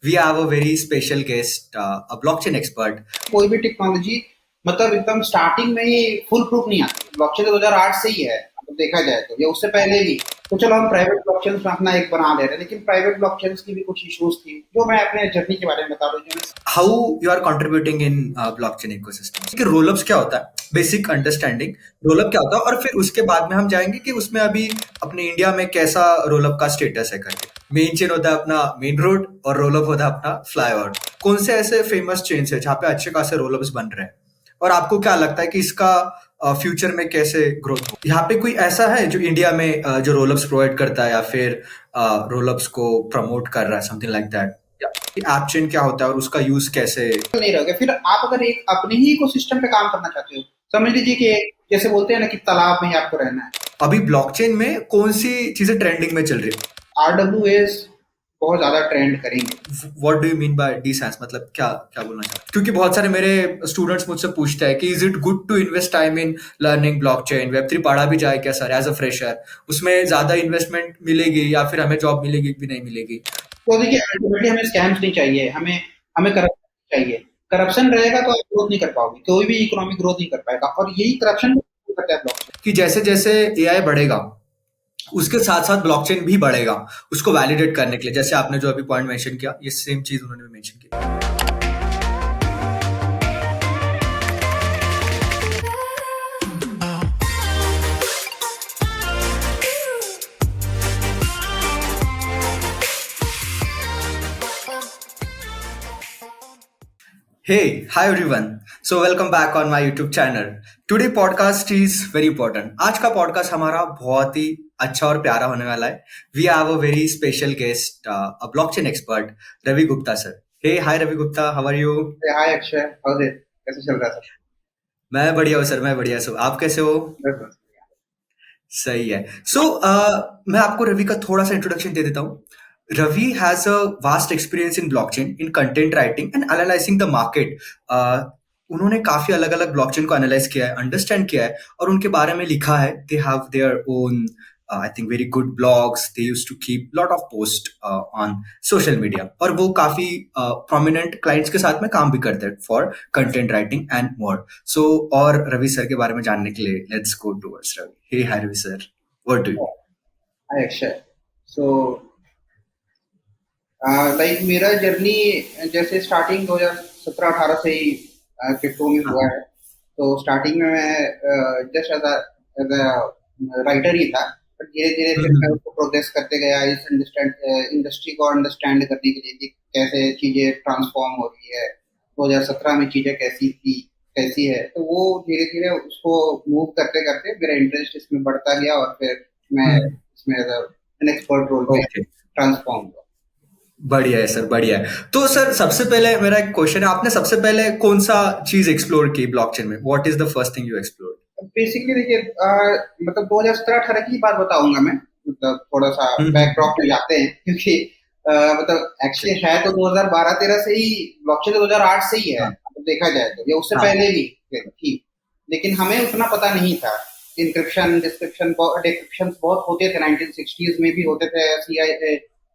we have a very special guest, a blockchain expert. कोई भी technology मतलब एकदम स्टार्टिंग में ही फुल प्रूफ नहीं आती। ब्लॉकचेन तो 2008 से ही है, अगर देखा जाए तो, या उससे पहले भी। तो चलो हम प्राइवेट ब्लॉकचेन में अपना एक बना ले रहे हैं, लेकिन प्राइवेट ब्लॉकचेन की भी कुछ इश्यूज थी जो मैं अपने जर्नी के बारे में बता रहा हूँ। How you are contributing in blockchain ecosystem? कि रोलअप्स क्या होता है, बेसिक अंडरस्टैंडिंग रोलअप क्या होता है, और फिर उसके बाद में हम जाएंगे कि उसमें अभी अपने इंडिया में कैसा रोलअप का स्टेटस है करके। मेन चेन होता है अपना मेन रोड और रोलअप होता है अपना फ्लाईओवर। कौन से ऐसे फेमस चेन्स है जहाँ पे अच्छे खासे रोलअप्स बन रहे हैं, और आपको क्या लगता है कि इसका फ्यूचर में कैसे ग्रोथ हो? यहाँ पे कोई ऐसा है जो इंडिया में जो रोलअप्स प्रोवाइड करता है या फिर रोलअप्स को प्रमोट कर रहा है, something like that? App chain क्या होता है और उसका यूज कैसे? नहीं रहोगे फिर आप अगर एक अपने ही इकोसिस्टम पे काम करना चाहते हो, समझ लीजिए कि जैसे बोलते हैं ना कि तालाब में ही आपको रहना है। अभी ब्लॉकचेन में कौन सी चीजें ट्रेंडिंग में चल रही है? RWAs बहुत ज्यादा ट्रेंड करेंगे। What do you mean by descents, मतलब क्या क्या बोलना चाहते हैं? क्योंकि बहुत सारे मेरे स्टूडेंट्स मुझसे पूछते हैं कि is it good to invest time in learning blockchain? वेब3 पढ़ा भी जाए क्या सर एज अ फ्रेशर? उसमें ज्यादा इन्वेस्टमेंट मिलेगी या फिर हमें जॉब मिलेगी भी नहीं मिलेगी? तो देखिए, अल्टीमेटली हमें स्कैम्स नहीं चाहिए, हमें हमें करप्शन चाहिए। करप्शन रहेगा तो आप ग्रोथ नहीं कर पाओगे, कोई भी इकोनॉमिक ग्रोथ नहीं कर पाएगा, और यही करप्शन करता है ब्लॉकचेन। कि जैसे जैसे एआई बढ़ेगा उसके साथ साथ ब्लॉकचेन भी बढ़ेगा उसको वैलिडेट करने के लिए। जैसे आपने जो अभी पॉइंट मेंशन किया, ये सेम चीज उन्होंने भी मेंशन की। Hey, hi everyone. So welcome back on my YouTube channel. Today podcast is very important. आज का पॉडकास्ट हमारा बहुत ही अच्छा और प्यारा होने वाला है. We have a very special guest, a blockchain expert, Ravi Gupta sir. Hey, hi Ravi Gupta, how are you? Hi Akshay, how is it? कैसे चल रहा है सब? मैं बढ़िया हूँ सर, मैं बढ़िया हूँ. आप कैसे हो? बस। सही है. सो मैं आपको रवि का थोड़ा सा इंट्रोडक्शन दे देता हूँ. Ravi has a vast experience in blockchain, in content writing and analyzing the market. उन्होंने काफी अलग अलग ब्लॉकचेन को एनालाइज किया है, अंडरस्टैंड किया है और उनके बारे में लिखा है. They have their own I think very good blogs. They used to keep lot of post on social media, और वो काफी प्रोमिनेंट क्लाइंट्स के साथ में काम भी करते हैं for content writing and more. So और रवि सर के बारे में जानने के लिए let's go towards Ravi. Hey hi Ravi sir, what do you? Hi Akshay. So like मेरा जर्नी जैसे स्टार्टिंग 2017-18 से ही क्रिप्टो में हुआ है। तो स्टार्टिंग में मैं जस्ट एज अ राइटर ही था, बट धीरे धीरे फिर मैं उसको प्रोग्रेस करते गया इस इंडस्ट्री को अंडरस्टैंड करने के लिए कि कैसे चीजें ट्रांसफॉर्म हो रही है, 2017 में चीजें कैसी थी, कैसी है। तो वो धीरे धीरे उसको मूव करते करते मेरा इंटरेस्ट इसमें बढ़ता गया, और फिर मैं इसमें एन एक्सपर्ट रोल में ट्रांसफॉर्म हुआ। बढ़िया है सर, बढ़िया है. तो सर सबसे पहले मेरा एक क्वेश्चन है, आपने सबसे पहले कौन सा चीज एक्सप्लोर की ब्लॉकचेन में? What is the first thing you explore? Basically देखिए, मतलब 2017-18 की बात बताऊंगा मैं, मतलब थोड़ा सा बैकड्रॉप में जाते हैं, क्योंकि मतलब एक्चुअली है तो 2012-13 से ही, ब्लॉकचेन तो 2008 से ही है, तो देखा जाए तो, या उससे पहले भी थी, लेकिन हमें उतना पता नहीं था। इंक्रिप्शन डिक्रिप्शन बहुत होते थे, 1960s में भी होते थे,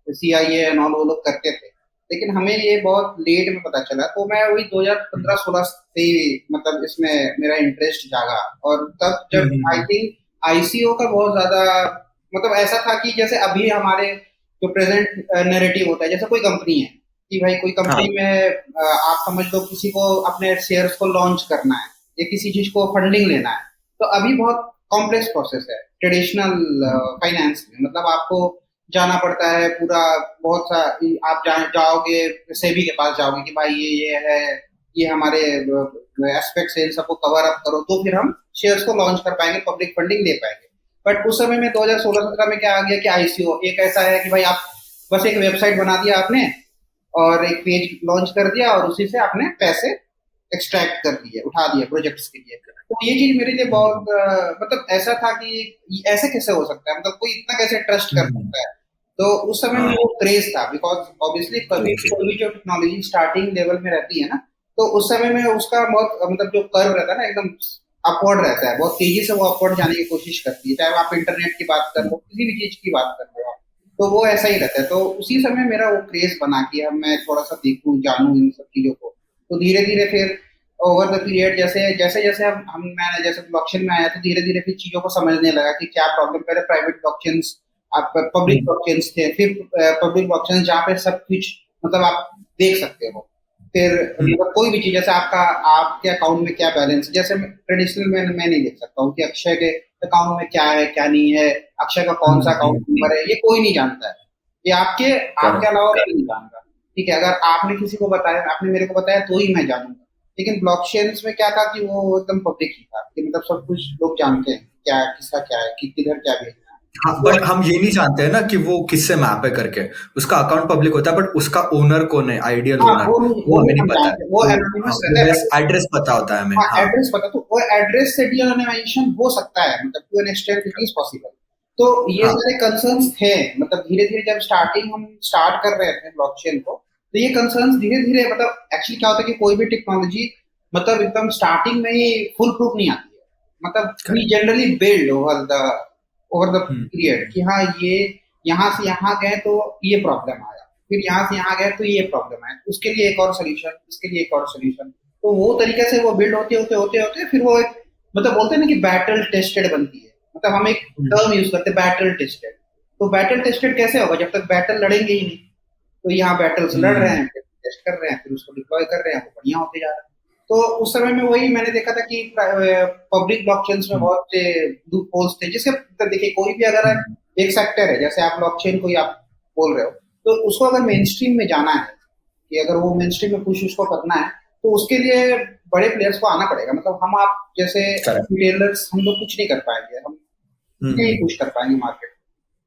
CIA एंड ऑल वो लोग करते थे, लेकिन हमें ये बहुत लेट में पता चला। तो मैं वही 2015-16 से मतलब इसमें मेरा इंटरेस्ट जागा, और तब जब आई थिंक ICO का बहुत ज्यादा मतलब ऐसा था कि जैसे अभी हमारे जो प्रेजेंट नैरेटिव होता है, जैसे कोई कंपनी है कि भाई कोई कंपनी में आप समझ लो किसी को अपने शेयर्स को लॉन्च करना है या किसी चीज को फंडिंग लेना है, तो अभी बहुत कॉम्प्लेक्स प्रोसेस है ट्रेडिशनल फाइनेंस में। मतलब आपको जाना पड़ता है पूरा, बहुत सा आप जाओगे सेबी के पास, जाओगे कि भाई ये है, ये हमारे एस्पेक्ट्स है, इन सबको कवर अप करो, तो फिर हम शेयर्स को लॉन्च कर पाएंगे, पब्लिक फंडिंग ले पाएंगे। बट उस समय में 2016-17 में क्या आ गया कि ICO एक ऐसा है कि भाई आप बस एक वेबसाइट बना दिया आपने और एक पेज लॉन्च कर दिया, और उसी से आपने पैसे एक्सट्रैक्ट कर दिए, उठा दिए प्रोजेक्ट्स के लिए। तो ये चीज मेरे लिए बहुत मतलब ऐसा था कि ऐसे कैसे हो सकता है, मतलब कोई इतना कैसे ट्रस्ट कर सकता है। तो उस समय में वो क्रेज था, बिकॉज ऑब्वियसली कभी कोई जो टेक्नोलॉजी स्टार्टिंग लेवल में रहती है ना, तो उस समय में उसका बहुत मतलब जो कर्व रहता है ना, एकदम अपवर्ड रहता है, बहुत तेजी से वो अपवर्ड जाने की कोशिश करती है, चाहे आप इंटरनेट की बात कर लो, किसी भी चीज की बात कर लो आप। तो वो ऐसा ही रहता है। तो उसी समय मेरा वो क्रेज बना कि अब मैं थोड़ा सा देखूं, जानूं इन सब चीजों को। तो धीरे धीरे फिर ओवर द पीरियड, जैसे जैसे जैसे हम मैं जैसे ब्लॉकचेन में आया, तो धीरे धीरे फिर चीजों को समझने लगा कि क्या प्रॉब्लम। पहले प्राइवेट ब्लॉकचेन्स, आप पब्लिक ब्लॉकचेन्स थे, फिर पब्लिक ब्लॉकचेन जहाँ पे सब कुछ मतलब आप देख सकते हो। फिर हम्म, मतलब कोई भी चीज, जैसे आपके अकाउंट में क्या बैलेंस, जैसे ट्रेडिशनल में मैं नहीं देख सकता हूँ कि अक्षय के अकाउंट में क्या है क्या नहीं है, अक्षय का कौन सा अकाउंट नंबर है, ये कोई नहीं जानता है। ये आपके आपके करेक्ट। अलावा कोई नहीं जानता। ठीक है, अगर आपने किसी को बताया, आपने मेरे को बताया, तो ही मैं जानूंगा। लेकिन ब्लॉकचेन्स में क्या था कि वो एकदम पब्लिक ही था, कि मतलब सब कुछ लोग जानते हैं क्या किसका क्या है, कि किधर क्या भेजना है। हाँ, तो बट हम ये नहीं जानते हैं ना कि वो किससे मैप है करके। उसका अकाउंट पब्लिक होता है, बट उसका ओनर कौन है, आइडियल हाँ, ओनर, वो वो हमें नहीं नहीं हम पता है। जानते, वो तो हाँ, एनोनिमस रहता वो है। बस एड्रेस पता होता है हमें। हाँ, हाँ। एड्रेस पता, तो वो एड्रेस से डीएनोनिमाइजेशन हो सकता है, मतलब to an extent it is possible. तो ये हाँ। सारे कंसर्न्स थे। मतलब धीरे धीरे जब हम स्टार्ट कर रहे थे ब्लॉकचेन को, तो ये कंसर्न्स धीरे धीरे, मतलब एक्चुअली क्या होता है कि कोई भी टेक्नोलॉजी मतलब एकदम स्टार्टिंग में ही फुल प्रूफ नहीं आती है। मतलब we correct. Generally build over the hmm. Period कि हाँ, ये यहाँ से यहाँ गए तो ये प्रॉब्लम आया, फिर यहाँ से यहाँ गए तो ये प्रॉब्लम आया, उसके लिए एक और सोल्यूशन, इसके लिए एक और सोल्यूशन। तो वो तरीके से वो बिल्ड होते होते होते होते फिर वो एक, मतलब बोलते हैं ना कि बैटल टेस्टेड बनती है। मतलब हम एक हम्म। टर्म यूज करते हैं, बैटल टेस्टेड। तो बैटल टेस्टेड कैसे होगा जब तक बैटल लड़ेंगे ही नहीं। तो यहाँ बैटल्स लड़ रहे हम्म। हैं, फिर टेस्ट कर रहे हैं, फिर उसको डिप्लॉय कर रहे हैं, वो बढ़िया होते जा रहा है। तो उस समय में वही मैंने देखा था कि पब्लिक ब्लॉकचेन्स में हम्म। बहुत से लूप होल्स थे, जिसके तो देखिए कोई भी अगर हम्म। एक सेक्टर है, जैसे आप ब्लॉकचेन को ही आप बोल रहे हो, तो उसको अगर मेन स्ट्रीम में जाना है, कि अगर वो मेन स्ट्रीम में पुश उसको करना है, तो उसके लिए बड़े प्लेयर्स को आना पड़ेगा। मतलब हम आप जैसे करेक्ट। रिटेलर्स हम लोग कुछ नहीं कर पाएंगे, हम नहीं हम्म। पुश कर पाएंगे मार्केट।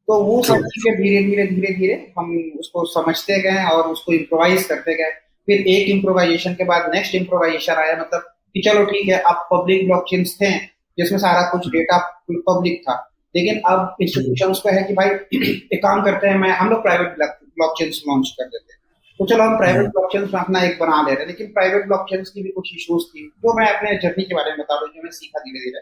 तो वो ट्रू। सारी चीजें धीरे धीरे धीरे धीरे हम उसको समझते गए और उसको इम्प्रोवाइज करते गए। फिर एक इम्प्रोवाइजेशन के बाद नेक्स्ट इम्प्रोवाइजेशन आया, मतलब कि चलो ठीक है, अब पब्लिक ब्लॉकचेन्स थे जिसमें सारा कुछ डेटा पब्लिक था। लेकिन अब इंस्टीट्यूशंस को है कि भाई एक काम करते हैं, मैं हम लोग प्राइवेट ब्लॉकचेन्स लॉन्च कर देते हैं। तो चलो हम प्राइवेट हम्म। ब्लॉकचेन्स में अपना एक बना ले रहे हैं, लेकिन प्राइवेट ब्लॉकचेन्स की भी कुछ इश्यूज थी, जो मैं अपने जर्नी के बारे में बता रहा हूँ, जो मैं सीखा धीरे धीरे,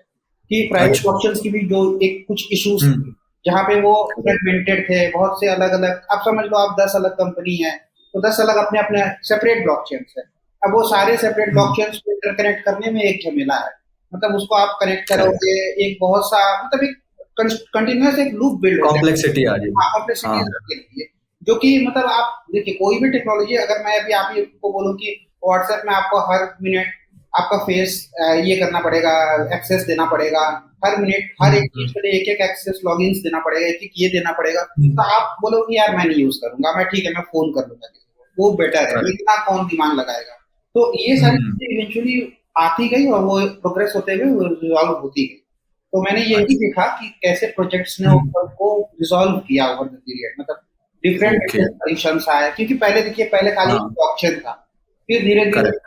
कि प्राइवेट अच्छा। ब्लॉकचेन्स की भी जो एक कुछ इश्यूज थी, हम्म। जहाँ पे वो करेक्ट। फ्रेगमेंटेड थे, बहुत से अलग अलग, आप समझ लो आप 10 अलग कंपनी है, तो 10 अलग अपने अपने सेपरेट ब्लॉकचेन्स है। अब वो सारे सेपरेट हम्म। ब्लॉकचेन्स को इंटरकनेक्ट करने में एक झमेला है। मतलब उसको आप कनेक्ट करेक्ट। करोगे, एक बहुत सा मतलब एक कंटिन्यूअस एक लूप बिल्ड होता है। कॉम्प्लेक्सिटी आ रही हाँ, है। हाँ। कॉम्प्लेक्सिटीज रखी रहती है। जो कि मतलब आप देखिए कोई भी टेक्नोलॉजी, अगर मैं अभी आप ही को बोलूँ कि व्हाट्सएप में आपको हर मिनट आपका फेस ये करना पड़ेगा, एक्सेस देना पड़ेगा, हर मिनट हर एक चीज हम्म। के लिए एक एक एक्सेस लॉगिन्स देना पड़ेगा, एक एक ये देना पड़ेगा, तो हम्म। आप बोलोगे यार मैं नहीं यूज करूंगा, मैं ठीक है मैं फोन कर लूंगा किसी को, वो बेटर है, करेक्ट। इतना कौन दिमाग लगाएगा। तो ये सारी हम्म। चीजें इवेंचुअली आती गई और वो प्रोग्रेस होते हुए रिजॉल्व होती गई। तो मैंने ये भी अच्छा। देखा कि कैसे प्रोजेक्ट्स ने हम्म। उसको रिजॉल्व किया ओवर द पीरियड। मतलब डिफरेंट ओके। डिफरेंट सॉल्यूशंस आए, क्योंकि पहले देखिए पहले खाली हाँ। ऑप्शन था। फिर धीरे धीरे करेक्ट।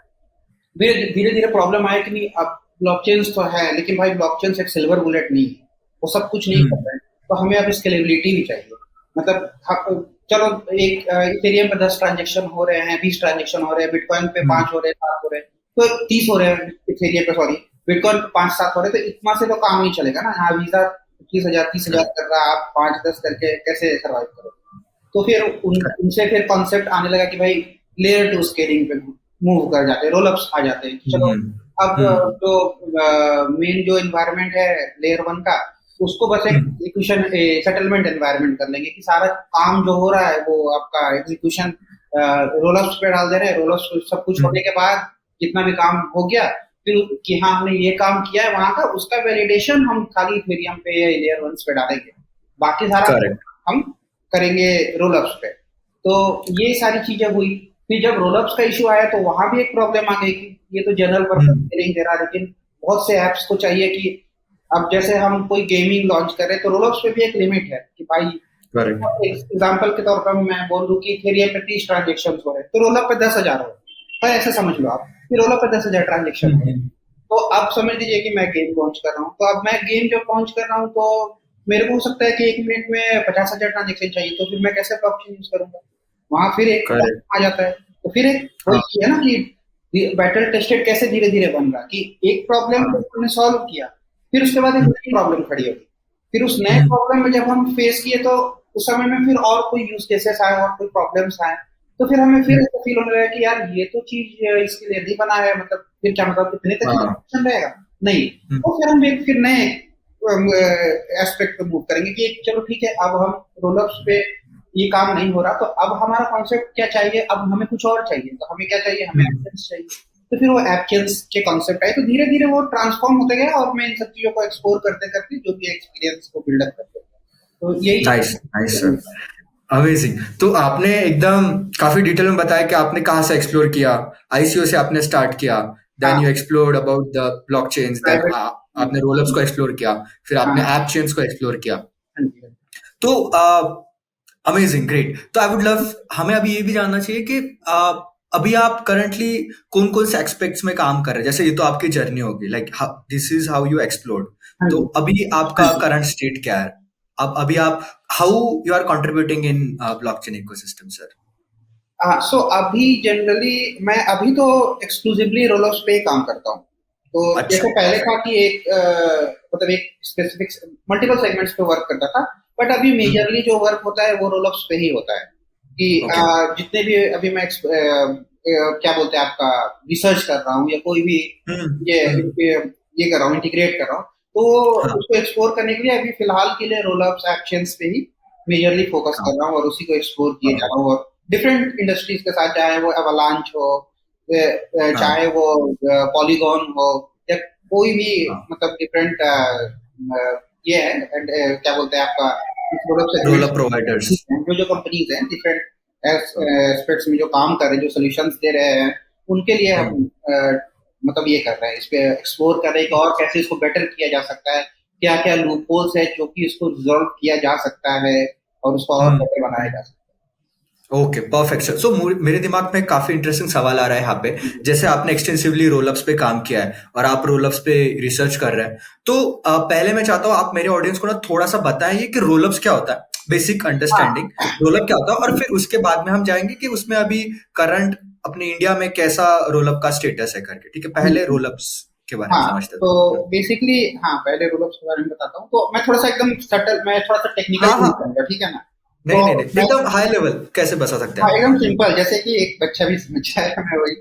धीरे धीरे धीरे प्रॉब्लम आया कि नहीं, अब ब्लॉकचेन्स तो है, लेकिन भाई ब्लॉकचेन्स एक सिल्वर बुलेट नहीं है, वो सब कुछ नहीं कर हम्म। रहे हैं। तो हमें अब स्केलेबिलिटी भी चाहिए। मतलब चलो एक इथेरियम पे 10 ट्रांजेक्शन हो रहे हैं, 20 ट्रांजेक्शन हो रहे हैं, बिटकॉइन पे हम्म। 5 हो रहे हैं, 7 हो रहे हैं, तो 30 हो रहे हैं इथेरियम पे, सॉरी, बिटकॉइन पे 5-7 हो रहे हैं, तो इतना से तो काम नहीं चलेगा ना। यहाँ वीजा 25,000 30,000 करेक्ट। कर रहा है, आप 5-10 करके कैसे सर्वाइव करोगे। तो फिर करेक्ट। उनसे फिर कॉन्सेप्ट आने लगा कि भाई लेयर टू स्केलिंग पे मूव कर जाते हैं, रोल अप्स आ जाते हैं कि चलो हम्म। अब हम्म। जो मेन जो एनवायरनमेंट है लेयर वन का, उसको बस एक हम्म। एग्जीक्यूशन सेटलमेंट एनवायरनमेंट कर लेंगे, कि सारा काम जो हो रहा है वो आपका एग्जीक्यूशन रोल अप्स पे डाल दे रहे हैं। रोल अप्स सब कुछ होने हम्म। के बाद जितना भी काम हो गया, फिर कि हाँ हमने ये काम किया है वहां का, उसका वैलिडेशन हम खाली इथेरियम पे या लेयर वन पे डालेंगे, बाकी सारा करेक्ट। हम करेंगे रोल अप्स पे। तो ये सारी चीजें हुई। फिर जब रोल अप्स का इशू आया तो वहां भी एक प्रॉब्लम आ गई कि ये तो जनरल पर्पज हम्म। स्केलिंग दे रहा है, लेकिन बहुत से ऐप्स को चाहिए कि अब जैसे हम कोई गेमिंग लॉन्च कर रहे हैं, तो रोल अप्स पे भी एक लिमिट है कि भाई करेक्ट। एग्जाम्पल के तौर पर मैं बोल दूं कि इथेरियम पे 30 ट्रांजेक्शन हो रहे हैं, तो रोल अप पे 10,000 हो रहे हैं, तो ऐसे समझ लो आप कि रोल अप पे 10,000 ट्रांजेक्शन हो रहे हैं। हम्म। तो अब समझ लीजिए कि मैं गेम लॉन्च कर रहा हूँ, तो अब मैं गेम जब लॉन्च कर रहा हूँ, तो मेरे को हो सकता है कि एक मिनट में 50,000 ट्रांजेक्शन चाहिए, तो फिर मैं कैसे ब्लॉकचेन यूज करूंगा। वहां फिर एक करेक्ट। प्रॉब्लम आ जाता है। तो फिर एक हाँ। वही है ना कि बैटल टेस्टेड कैसे धीरे धीरे बन रहा, कि एक प्रॉब्लम को हाँ। हमने सॉल्व किया, फिर उसके बाद एक हम्म। नई प्रॉब्लम खड़ी होगी, फिर उस नए हम्म। प्रॉब्लम में जब हम फेस किए, तो उस समय में फिर और कोई यूज केसेस आए और कोई प्रॉब्लम्स आए, तो फिर हमें फिर हम्म, ऐसा फील होने लगा कि यार ये तो चीज इसके लिए नहीं बना है, मतलब फिर क्या मतलब कितने तक हाँ, ऑप्शन रहेगा, नहीं। हम्म, तो फिर हम एक फिर नए एस्पेक्ट पे मूव करेंगे कि चलो ठीक है, अब हम रोलअप्स पे ये काम नहीं हो रहा, तो अब हमारा कॉन्सेप्ट क्या चाहिए, अब हमें कुछ और चाहिए, तो हमें क्या चाहिए, हमें हम्म, एक्शंस चाहिए। तो फिर वो एक्शंस के कॉन्सेप्ट आए, तो धीरे धीरे वो ट्रांसफॉर्म होते गया और मैं इन सब चीजों को एक्सप्लोर करते करते जो भी एक्सपीरियंस को बिल्डअप करते गया। तो यही नाइस नाइस सर, अमेजिंग। तो आपने एकदम काफी डिटेल में बताया कि आपने कहाँ से एक्सप्लोर किया। आईसीओ से आपने स्टार्ट किया, देन हाँ, you explored about the blockchains, then private. आपने रोलअप्स को एक्सप्लोर किया, फिर आपने हाँ, ऐप चेन्स को एक्सप्लोर किया। हाँ जी, हाँ जी। तो अमेजिंग, ग्रेट। तो आई वुड लव, हमें अभी ये भी जानना चाहिए कि अभी आप करंटली कौन कौन से एक्सपेक्ट्स में काम कर रहे हैं। जैसे ये तो आपकी जर्नी होगी, like this is how you explored. हाँ तो जी, अभी हाँ आपका जी। करंट स्टेट क्या है? अब अभी आप, how you are contributing in blockchain ecosystem sir? हाँ, सो अभी जनरली मैं अभी तो एक्सक्लूसिवली रोलर्स पे ही काम करता हूँ। तो अच्छा, जैसे पहले था परफेक्ट। कि एक मतलब एक स्पेसिफिक मल्टीपल सेगमेंट्स पे वर्क करता था, बट अभी हम्म, मेजरली जो वर्क होता है वो रोलर्स पे ही होता है। कि ओके। जितने भी अभी मैं क्या बोलते हैं आपका रिसर्च कर रहा हूँ या कोई भी हम्म, ये हम्म, ये कर रहा हूँ, इंटीग्रेट कर रहा हूँ, तो हाँ, उसको एक्सप्लोर करने के लिए अभी फिलहाल के लिए रोलअप्स एक्शंस पे ही मेजरली फोकस हाँ, कर रहा हूँ और उसी को एक्सप्लोर किए जा हाँ, रहा हूँ। और डिफरेंट इंडस्ट्रीज के साथ, चाहे वो एवलांच हो, हाँ, चाहे वो पॉलीगॉन हो, या कोई भी हाँ, मतलब डिफरेंट ये है क्या बोलते हैं आपका product role segments, up providers. जो जो कंपनीज हैं डिफरेंट एस्पेक्ट्स में जो काम कर रहे हैं, जो सॉल्यूशंस दे रहे हैं, उनके लिए हम मतलब ये कर रहे हैं, इस पे एक्सप्लोर कर रहे हैं कि और कैसे इसको बेटर किया जा सकता है, क्या क्या लूप होल्स है जो कि इसको रिजॉल्व किया जा सकता है और उसको और हम्म, बेटर बनाया जा सकता ओके, परफेक्ट सर। सो मेरे दिमाग में काफी इंटरेस्टिंग सवाल आ रहा है यहाँ पे। है। जैसे आपने एक्सटेंसिवली रोलअप्स पे काम किया है और आप रोलअप्स पे रिसर्च कर रहे हैं, तो पहले मैं चाहता हूँ आप मेरे ऑडियंस को ना थोड़ा सा बताएं कि रोलअप्स क्या होता है, बेसिक अंडरस्टैंडिंग हाँ, रोलअप क्या होता है, और फिर उसके बाद में हम जाएंगे कि उसमें अभी करंट अपने इंडिया में कैसा रोलअप का स्टेटस है करके। ठीक है, पहले रोलअप्स के बारे में हाँ, समझते तो हैं। बेसिकली हाँ, पहले रूल के बारे में बताता हूँ। तो मैं थोड़ा सा एकदम सटल, मैं थोड़ा सा टेक्निकल हाँ, नहीं हाँ, करूंगा, ठीक है ना? नहीं, तो नहीं, नहीं, मैं एकदम हाई लेवल कैसे बता सकते हैं हाँ, आप? एकदम हाँ, सिंपल, जैसे कि एक बच्चा भी समझ जाए, मैं वही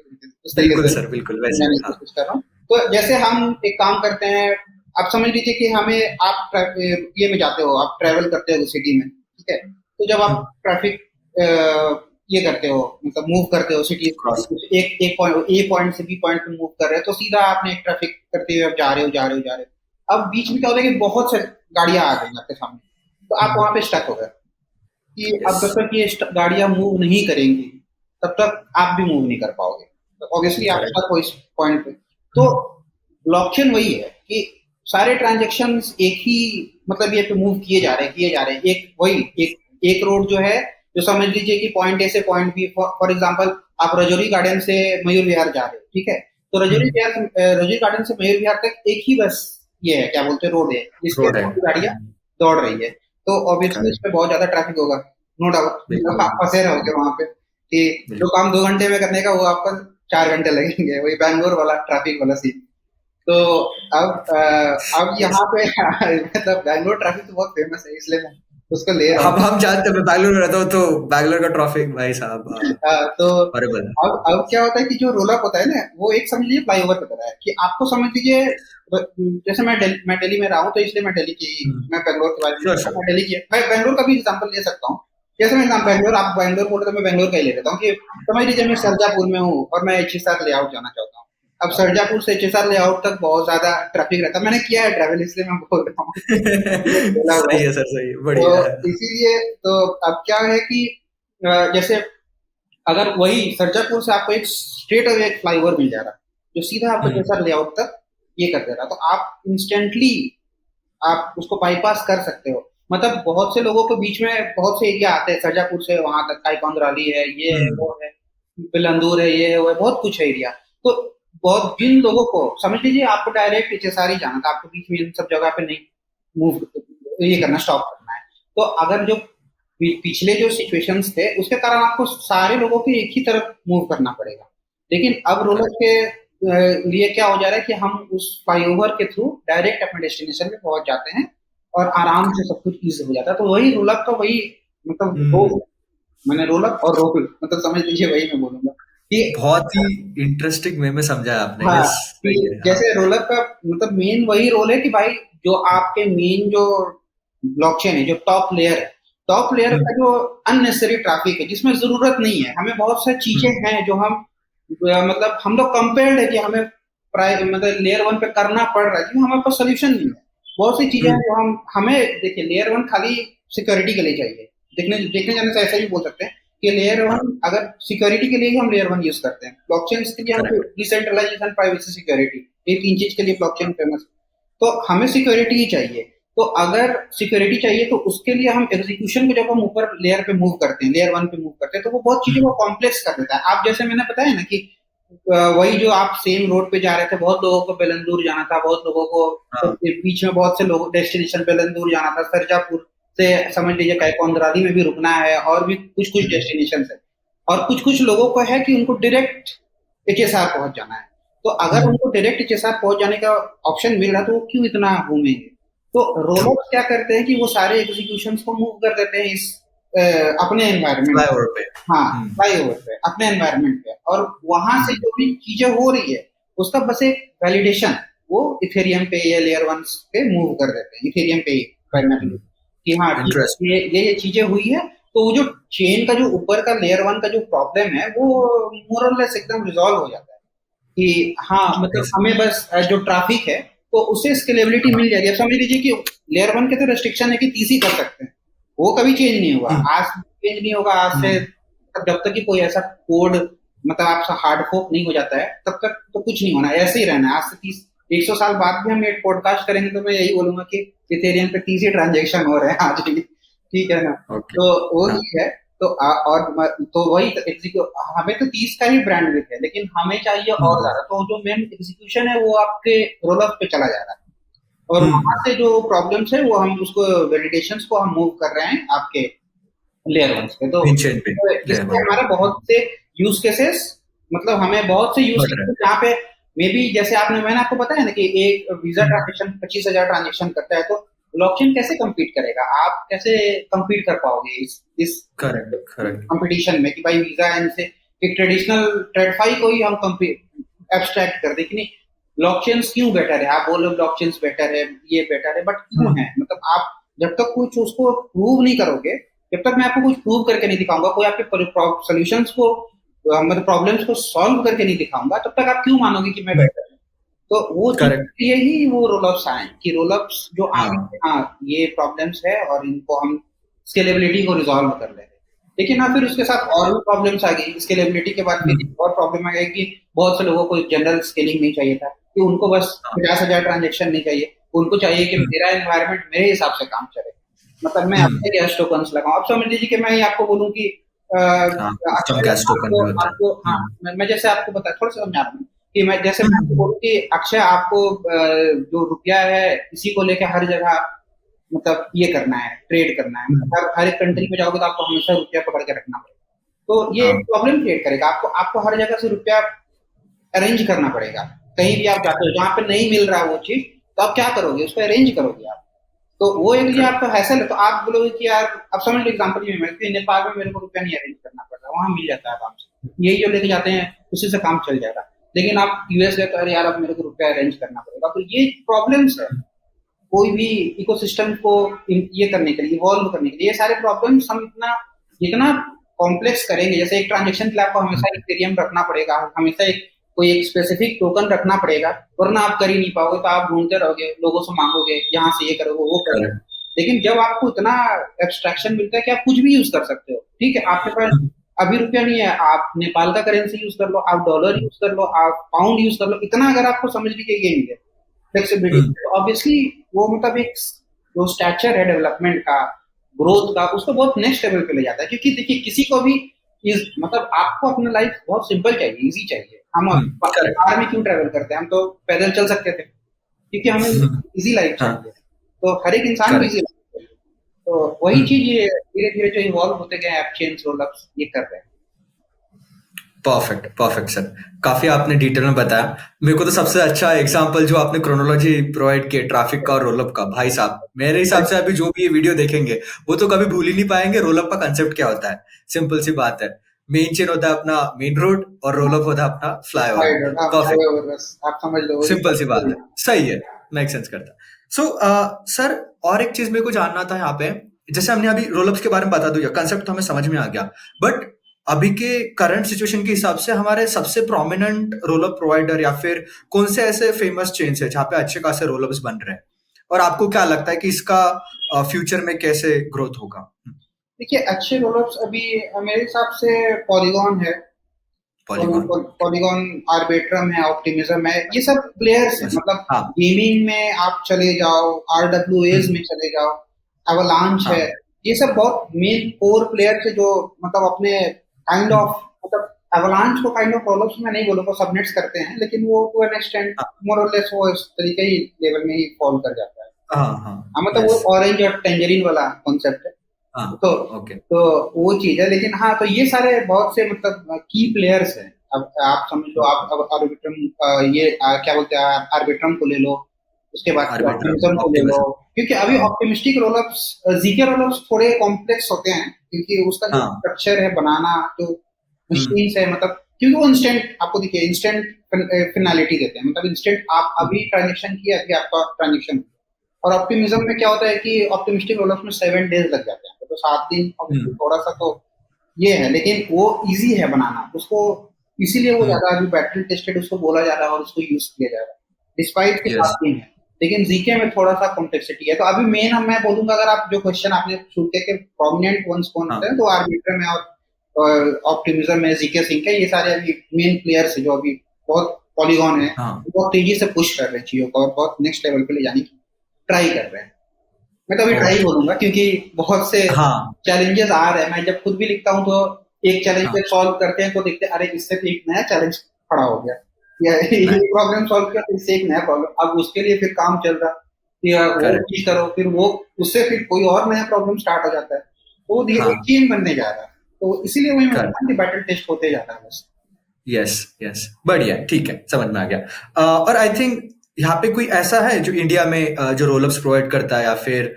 उस तरीके बिल्कुल से सर, बिल्कुल वैसे ही, समझाने की हाँ। कोशिश कर रहा हूँ। तो जैसे हम एक काम करते हैं, आप समझ लीजिए कि हमें आप ये में जाते हो, आप ट्रैवल करते हो सिटी में, ठीक है? तो जब आप हम्म, ट्रैफिक ये करते हो, मतलब मूव करते हो सिटी, क्रॉस। एक एक पॉइंट ए पॉइंट से बी पॉइंट पे मूव कर रहे हो, तो सीधा आपने एक ट्रैफिक करते हुए आप जा रहे हो, जा रहे हो, जा रहे हो। अब बीच में क्या होता है कि बहुत से गाड़ियां आ गई आपके सामने, तो आप वहां पे स्टक हो गए कि यस। अब जब तक ये गाड़ियां मूव नहीं करेंगी, तब तक आप भी मूव नहीं कर पाओगे। तो ऑब्वियसली आप करेक्ट। स्टक हो इस पॉइंट पे। तो ब्लॉकचेन वही है कि सारे ट्रांजैक्शंस एक ही मतलब ये पे मूव किए जा रहे हैं, किए जा रहे हैं। एक वही एक रोड जो है, जो समझ लीजिए कि पॉइंट ए से पॉइंट बी, फॉर एग्जांपल आप रजौरी गार्डन से मयूर विहार जा रहे हो, ठीक है? तो रजौरी गार्डन से मयूर विहार तक एक ही बस ये है, क्या बोलते हैं, रोड है जिसके रोड है। ऊपर की गाड़ियां दौड़ रही है। तो ऑब्वियसली करेक्ट। उसमें बहुत ज्यादा ट्रैफिक होगा, नो डाउट। मतलब बिल्कुल, आप फंसे रहोगे वहां पे कि जो बिल्कुल। काम 2 घंटे में करने का वो आपको 4 घंटे लगेंगे, वही बैंगलोर वाला ट्रैफिक वाला सीन। तो अब यस। यहाँ पे मतलब बैंगलोर ट्रैफिक तो बहुत फेमस है, इसलिए मैं उसको ले रहा हूँ। हम जानते हैं, मैं बैंगलोर में रहता हूँ, तो बैंगलोर का ट्रैफिक भाई साहब तो हॉरिबल। अब क्या होता है कि जो रोल अप होता है ना, वो एक समझ लीजिए फ्लाईओवर की तरह है कि आपको समझ लीजिए, जैसे मैं दिल्ली में रहा हूँ, तो इसलिए मैं दिल्ली की, मैं बैंगलोर के बारे में नहीं श्योर, बताऊँ, श्योर। मैं दिल्ली की, मैं बैंगलोर का भी एग्जाम्पल ले सकता हूँ। जैसे मैं बैंगलोर, आप बैंगलोर बोल रहे तो मैं बैंगलोर का ही ले लेता हूँ कि समझ लीजिए मैं सरजापुर में हूँ और मैं एचएसआर लेआउट जाना चाहता हूँ। अब सरजापुर से एचएसआर लेआउट तक बहुत ज्यादा ट्रैफिक रहता है, मैंने किया है ट्रैवल, इसलिए मैं बोल रहा हूँ, मैंने बोला हुआ है। सही है सर, सही है, तो बढ़िया है। इसीलिए तो अब क्या है कि जैसे अगर वही सरजापुर से आपको एक स्ट्रेट अवे एक फ्लाईओवर मिल जा रहा है, जो सीधा आपको हम्म, जैसा लेआउट तक ये कर दे रहा है, तो आप इंस्टेंटली आप उसको बाईपास कर सकते हो। मतलब बहुत से लोगों के बीच में बहुत से एरिया आते हैं, सरजापुर से वहां तक काईकॉन्द रैली है, ये है, हम्म, वो है, बिलंदूर है, ये है, वो है, बहुत कुछ है एरिया। तो बहुत जिन लोगों को समझ लीजिए आपको डायरेक्ट एचएसआर ही जाना था, आपको बीच में इन सब जगह पे नहीं मूव ये करना, स्टॉप करना है। तो अगर जो पिछले जो सिचुएशंस थे उसके कारण आपको सारे लोगों को एक ही तरफ मूव करना पड़ेगा, लेकिन अब रोलर करेक्ट। के लिए क्या हो जा रहा है कि हम उस फ्लाईओवर के थ्रू डायरेक्ट अपने डेस्टिनेशन पे पहुंच जाते हैं और आराम से सब कुछ ईज़ी हो जाता है। तो वही रोल अप का वही मतलब वो मैंने रोल अप और रोल मतलब समझ लीजिए वही मैं बोलूँगा कि बहुत ही इंटरेस्टिंग वे में समझा आपने। हाँ, यस, सही कि है। हाँ। जैसे रोल अप का मतलब मेन वही रोल है कि भाई जो आपके मेन जो ब्लॉकचेन है, जो टॉप लेयर हुँ, का जो अननेसेसरी ट्रैफिक है, जिसमें ज़रूरत नहीं है। हमें बहुत सारी हुँ, चीज़ें हैं जो हम मतलब हम लोग कंपेल्ड है कि हमें मतलब लेयर 1 पे करना पड़ रहा है क्योंकि हमारे पास सॉल्यूशन नहीं है। बहुत सी चीज़ें हुँ, हैं जो हम हमें देखिए लेयर 1 खाली सिक्योरिटी के लिए चाहिए। देखने जाने से ऐसा भी बोल सकते हैं कि लेयर हाँ, 1 अगर सिक्योरिटी के लिए ही हम लेयर 1 यूज़ करते हैं। ब्लॉकचेन्स के लिए हम करेक्ट। डिसेंट्रलाइजेशन, प्राइवेसी, सिक्योरिटी ये 3 चीज़ के लिए ब्लॉकचेन फेमस है। तो हमें सिक्योरिटी ही चाहिए। तो अगर सिक्योरिटी चाहिए तो उसके लिए हम एग्जीक्यूशन को जब हम ऊपर लेयर पे मूव करते हैं, लेयर 1 पे मूव करते हैं, तो वो बहुत चीज़ों को हुँ, कॉम्प्लेक्स कर देता है। आप जैसे मैंने बताया ना कि वही जो आप सेम रोड पे जा रहे थे, बहुत लोगों को बेलंदूर जाना था, बहुत लोगों को हाँ, बीच में बहुत से लोग डेस्टिनेशन बेलंदूर जाना था, सरजापुर से समझ लीजिए कैकोंद्रादी में भी रुकना है और भी कुछ-कुछ हुँ, डेस्टिनेशन है। और कुछ-कुछ लोगों को है कि उनको डायरेक्ट एचएसआर पहुँच जाना है। तो अगर हुँ, उनको डायरेक्ट एचएसआर पहुँच जाने का ऑप्शन मिल रहा है तो वो क्यों इतना घूमेंगे? तो ट्रू। रोलर्स क्या करते हैं कि वो सारे एग्जीक्यूशंस को मूव कर देते हैं इस अपने एनवायरनमेंट फ्लाईओवर पे। हाँ, हुँ, फ्लाईओवर पे, अपने एनवायरनमेंट पे और वहाँ से हुँ, जो भी चीज़ें हो रही है, उसका बस एक वैलिडेशन वो इथेरियम पे या लेयर 1 पे मूव कर देते हैं, इथेरियम पे प्राइमरीली हुँ, कि हाँ, ठीक इंटरेस्टिंग। है, ये चीज़ें हुई है, तो वो जो चेन का जो ऊपर का लेयर 1 का जो प्रॉब्लम है, वो मोर और लेस एकदम रिज़ॉल्व हो जाता है कि हाँ, मतलब नाइस। हमें बस जो ट्रैफिक है, तो उससे स्केलेबिलिटी हाँ, मिल जाएगी। अब समझ लीजिए कि लेयर 1 के तो रिस्ट्रिक्शन है कि 30 ही कर सकते हैं, वो कभी चेंज नहीं होगा। हुँ, आज चेंज नहीं होगा, आज से हुँ, जब तक कि कोई ऐसा कोड मतलब आपका हार्ड फोक नहीं हो जाता है, तब तक तो कुछ नहीं होना है, ऐसे ही रहना है। आज से 30 100 साल बाद भी हम ये पॉडकास्ट करेंगे तो मैं यही बोलूँगा कि इथेरियम पे 30 ही ट्रांज़ैक्शन हो रहे हैं आज भी, ठीक है ना? ओके। तो वो हाँ, चीज़ है, तो तो वही हमें तो 30 का ही बैंडविड्थ है, लेकिन हमें चाहिए हुँ, और ज़्यादा। तो जो मेन एग्ज़ीक्यूशन है वो आपके रोल-अप पे चला जा रहा है और हुँ, वहाँ से जो प्रॉब्लम्स है वो हम उसको वैलिडेशंस को हम मूव कर रहे हैं आपके लेयर 1 पे। तो मेन चेन पे, लेयर इससे 1 पे। हमारा बहुत से यूज़ केसेस मतलब हमें बहुत से यूज़ बढ़ रहा है। केसेस जहाँ पे मे बी जैसे मैंने आपको बताया ना कि एक वीज़ा हुँ, ट्रांज़ैक्शन 25,000 ट्रांज़ैक्शन करता है, तो ब्लॉकचेन कैसे कम्पीट करेगा? आप कैसे कम्पीट कर पाओगे इस करेक्ट, करेक्ट। कॉम्पिटिशन में कि भाई वीज़ा इनसे एक ट्रेडिशनल ट्रेडफाई को ही हम एब्स्ट्रैक्ट कर दें कि नहीं ब्लॉकचेन्स क्यों बेटर है? आप बोल रहे हो ब्लॉकचेन्स बेटर है, ये बेटर है, बट क्यों हुँ, है? मतलब आप जब तक कुछ उसको प्रूव नहीं करोगे, जब तक मैं आपको कुछ प्रूव करके नहीं दिखाऊँगा, कोई आपके सॉल्यूशंस को मतलब प्रॉब्लम्स को सॉल्व करके नहीं दिखाऊँगा, तब तक आप क्यों मानोगे कि मैं हुँ, बेटर हूँ? तो वो चीज़ करेक्ट। के लिए ही वो रोल-अप्स आए हैं कि रोल-अप्स जो आए हाँ, कि हाँ, ये प्रॉब्लम्स है और इनको हम स्केलेबिलिटी को रिज़ॉल्व कर लेंगे। लेकिन हाँ, फिर उसके साथ और भी प्रॉब्लम्स आ गई। स्केलेबिलिटी के बाद हुँ, फिर एक और प्रॉब्लम आ गई कि बहुत से लोगों को जनरल स्केलिंग नहीं चाहिए था, कि उनको बस हाँ, 50,000 ट्रांज़ैक्शन नहीं चाहिए। उनको चाहिए कि हुँ, मेरा एनवायरनमेंट मेरे हिसाब से काम चले। मतलब मैं हुँ, अपने गैस टोकन्स लगाऊँ। अब समझ लीजिए कि मैं ही आपको बोलूँ कि हाँ, कस्टम अक्षय गैस टोकन आपको भी होता है। आपको हाँ, हुँ, मैं जैसे आपको बताया थोड़ा-सा समझा रहा हूँ कि मैं जैसे हुँ, मैं आपको हुँ, बोलूँ कि अक्षय आपको जो रुपया है इसी को लेके हर जगह मतलब ये करना है, ट्रेड करना है। हुँ, मतलब हर हर एक कंट्री हुँ, में जाओगे तो आपको हमेशा रुपया पकड़ के रखना पड़ेगा। तो ये हाँ, एक प्रॉब्लम क्रिएट करेगा। आपको आपको हर जगह से रुपया अरेंज करना पड़ेगा। कहीं भी आप जाते हो जहाँ पे नहीं मिल रहा है वो चीज़, तो आप क्या करोगे? उसको अरेंज करोगे आप। तो वो एक ये करेक्ट। आपका हैसल है, तो आप बोलोगे कि यार अब समझ लो एग्ज़ाम्पल ये मैं कि नेपाल में मेरे को रुपया नहीं अरेंज करना पड़ रहा, वहाँ मिल जाता है आराम से। यही जो लेके जाते हैं, उसी से काम चल जाएगा। लेकिन आप यूएस गए तो अरे यार अब मेरे को रुपया अरेंज करना पड़ेगा। तो ये प्रॉब्लम्स है। हुँ, कोई भी इकोसिस्टम को ये करने के लिए, इवॉल्व करने के लिए, ये सारे प्रॉब्लम्स हम इतना जितना कॉम्प्लेक्स करेंगे, जैसे एक ट्रांजेक्शन के लिए आपको हुँ, हमेशा इथेरियम रखना पड़ेगा, हमेशा एक कोई एक स्पेसिफिक टोकन रखना पड़ेगा, वरना आप कर ही नहीं पाओगे, तो आप ढूंढते रहोगे, लोगों से मांगोगे, यहाँ से ये करोगे, वो करोगे। करेक्ट। लेकिन जब आपको इतना एब्स्ट्रैक्शन मिलता है कि आप कुछ भी यूज कर सकते हो, ठीक है, आपके पास हुँ, अभी रुपया नहीं है, आप नेपाल का करेंसी यूज कर लो, आप डॉलर हुँ, यूज कर लो, आप पाउंड यूज कर लो, इतना अगर आपको समझ लीजिए ये मिले फ्लेक्सिबिलिटी, हुँ, तो ऑब्वियसली वो मतलब एक जो स्टैचर है डेवलपमेंट का, ग्रोथ का, उसको बहुत नेक्स्ट लेवल पे ले जाता है। क्योंकि देखिए किसी को भी इस मतलब आपको अपना लाइफ बहुत सिंपल चाहिए, इजी चाहिए। हम हुँ, करेक्ट। कार में क्यों ट्रैवल करते हैं? हम तो पैदल चल सकते थे, क्योंकि हमें हुँ, इजी लाइफ हाँ, चाहिए। तो हर एक इंसान को इजी करेक्ट। लाइफ चाहिए। तो वही हुँ, चीज़ ये धीरे-धीरे जो इवॉल्व होते गए ऐप चेन्स, रोल-अप्स ये कर रहे हैं। परफेक्ट परफेक्ट सर, काफी आपने डिटेल में बताया। मेरे को तो सबसे अच्छा एग्जांपल जो आपने क्रोनोलॉजी प्रोवाइड किया ट्रैफिक का और रोलअप का, भाई साहब मेरे हिसाब से अभी जो भी ये वीडियो देखेंगे वो तो कभी भूल ही नहीं पाएंगे रोलअप का कंसेप्ट क्या होता है। सिंपल सी बात है, मेन चेन होता है अपना मेन रोड और रोलअप होता है अपना फ्लाईओवर। परफेक्ट, बस आप समझ लो वही सिंपल सी बात सब। है, सही है, मेक सेंस करता। सो सर, और एक चीज मेरे को जानना था यहाँ पे, जैसे हमने अभी रोलअप्स के बारे में बता दिया, कंसेप्ट तो हमें समझ में आ गया, बट अभी के करंट सिचुएशन के हिसाब से हमारे सबसे प्रोमिनेंट रोलअप प्रोवाइडर या फिर कौन से ऐसे फेमस चेन्स है जहाँ पे अच्छे खासे रोलअप्स बन रहे हैं, और आपको क्या लगता है कि इसका फ्यूचर में कैसे ग्रोथ होगा? देखिए अच्छे रोलअप्स अभी मेरे हिसाब से पॉलीगॉन है, पॉलीगॉन। पॉलीगॉन, आर्बिट्रम है, ऑप्टिमिज्म है, ये सब प्लेयर्स हैं। यस। मतलब हाँ। गेमिंग में आप चले जाओ, आरडब्ल्यूएज में चले जाओ, एवलांच है, हाँ। ये सब बहुत मेन कोर प्लेयर्स है जो मतलब अपने काइंड हम्म, ऑफ मतलब एवलांच को काइंड ऑफ रोलअप्स में नहीं बोलूंगा, सबनेट्स करते हैं, लेकिन वो टू एन एक्सटेंट हाँ। मोर और लेस वो इस तरीके ही लेवल में ही फॉल कर जाता है। हाँ। हाँ। हाँ मतलब वो यस। ऑरेंज और टेंजरीन वाला कॉन्सेप्ट है। हाँ। तो ओके। तो वो चीज है, लेकिन हाँ तो ये सारे बहुत से मतलब की प्लेयर्स हैं। अब आप समझ लो, आप अब आर्बिट्रम ये क्या बोलते हैं, आर्बिट्रम को ले लो, उसके बाद फिर आर्बिट्रम, ऑप्टिमिज्म को ले लो। ऑप्टिमिज्म। क्योंकि अभी हाँ। ऑप्टिमिस्टिक रोलअप्स, जीके रोलअप्स थोड़े कॉम्प्लेक्स होते हैं, क्योंकि उसका जो हाँ। स्ट्रक्चर है बनाना, जो हम्म। मशीन है, मतलब क्योंकि वो इंस्टेंट, आपको देखिए इंस्टेंट फिनालिटी देते हैं, मतलब इंस्टेंट आप हम्म। अभी ट्रांजेक्शन किया, अभी आपका ट्रांजेक्शन। और ऑप्टिमिज्म में क्या होता है कि ऑप्टिमिस्टिक रोलअप्स में 7 डेज लग जाते हैं, तो 7 दिन ऑब्वियसली हम्म। थोड़ा सा तो ये है, लेकिन वो इजी है बनाना उसको, इसीलिए वो हम्म। ज्यादा अभी बैटरी टेस्टेड उसको बोला जा रहा है और उसको यूज किया जा रहा है, डिस्पाइट के यस। 7 दिन है। लेकिन जीके में थोड़ा सा कॉम्प्लेक्सिटी है। तो अभी मेन हम मैं बोलूंगा, अगर आप जो क्वेश्चन आपने शुरू किया कि प्रोमिनेंट वंस कौन होते हाँ। हैं, तो आर्बिट्रम है और ऑप्टिमिज्म है, जीके सिंक है, ये सारे अभी मेन प्लेयर्स है जो अभी बहुत, पॉलीगॉन है, हाँ। बहुत तेजी से पुश कर रहे हैं चीजों को और बहुत नेक्स्ट लेवल पे ले जाने की ट्राई कर रहे हैं। मैं तो अभी ट्राई ओके। बोलूंगा, क्योंकि बहुत से हाँ। चैलेंजेस आ रहे हैं। मैं जब खुद भी लिखता हूँ तो एक चैलेंज हाँ। पे सॉल्व करते हैं तो देखते हैं, अरे इससे तो एक नया चैलेंज खड़ा हो गया, या ये नहीं। प्रॉब्लम सॉल्व किया तो इससे एक नया प्रॉब्लम, अब उसके लिए फिर काम चल रहा, कि यार वो करेक्ट। चीज करो, फिर वो उससे फिर कोई और नया प्रॉब्लम स्टार्ट हो जाता है, तो वो धीरे हाँ। चेन बनने जा रहा है। तो इसीलिए वही मैं करेक्ट। बोलता हूँ कि बैटल टेस्ट होते जा रहा है बस। यस। यस, बढ़िया, ठीक है, समझ में आ गया। और आई थिंक यहाँ पे कोई ऐसा है जो इंडिया में जो रोलअप्स प्रोवाइड करता है या फिर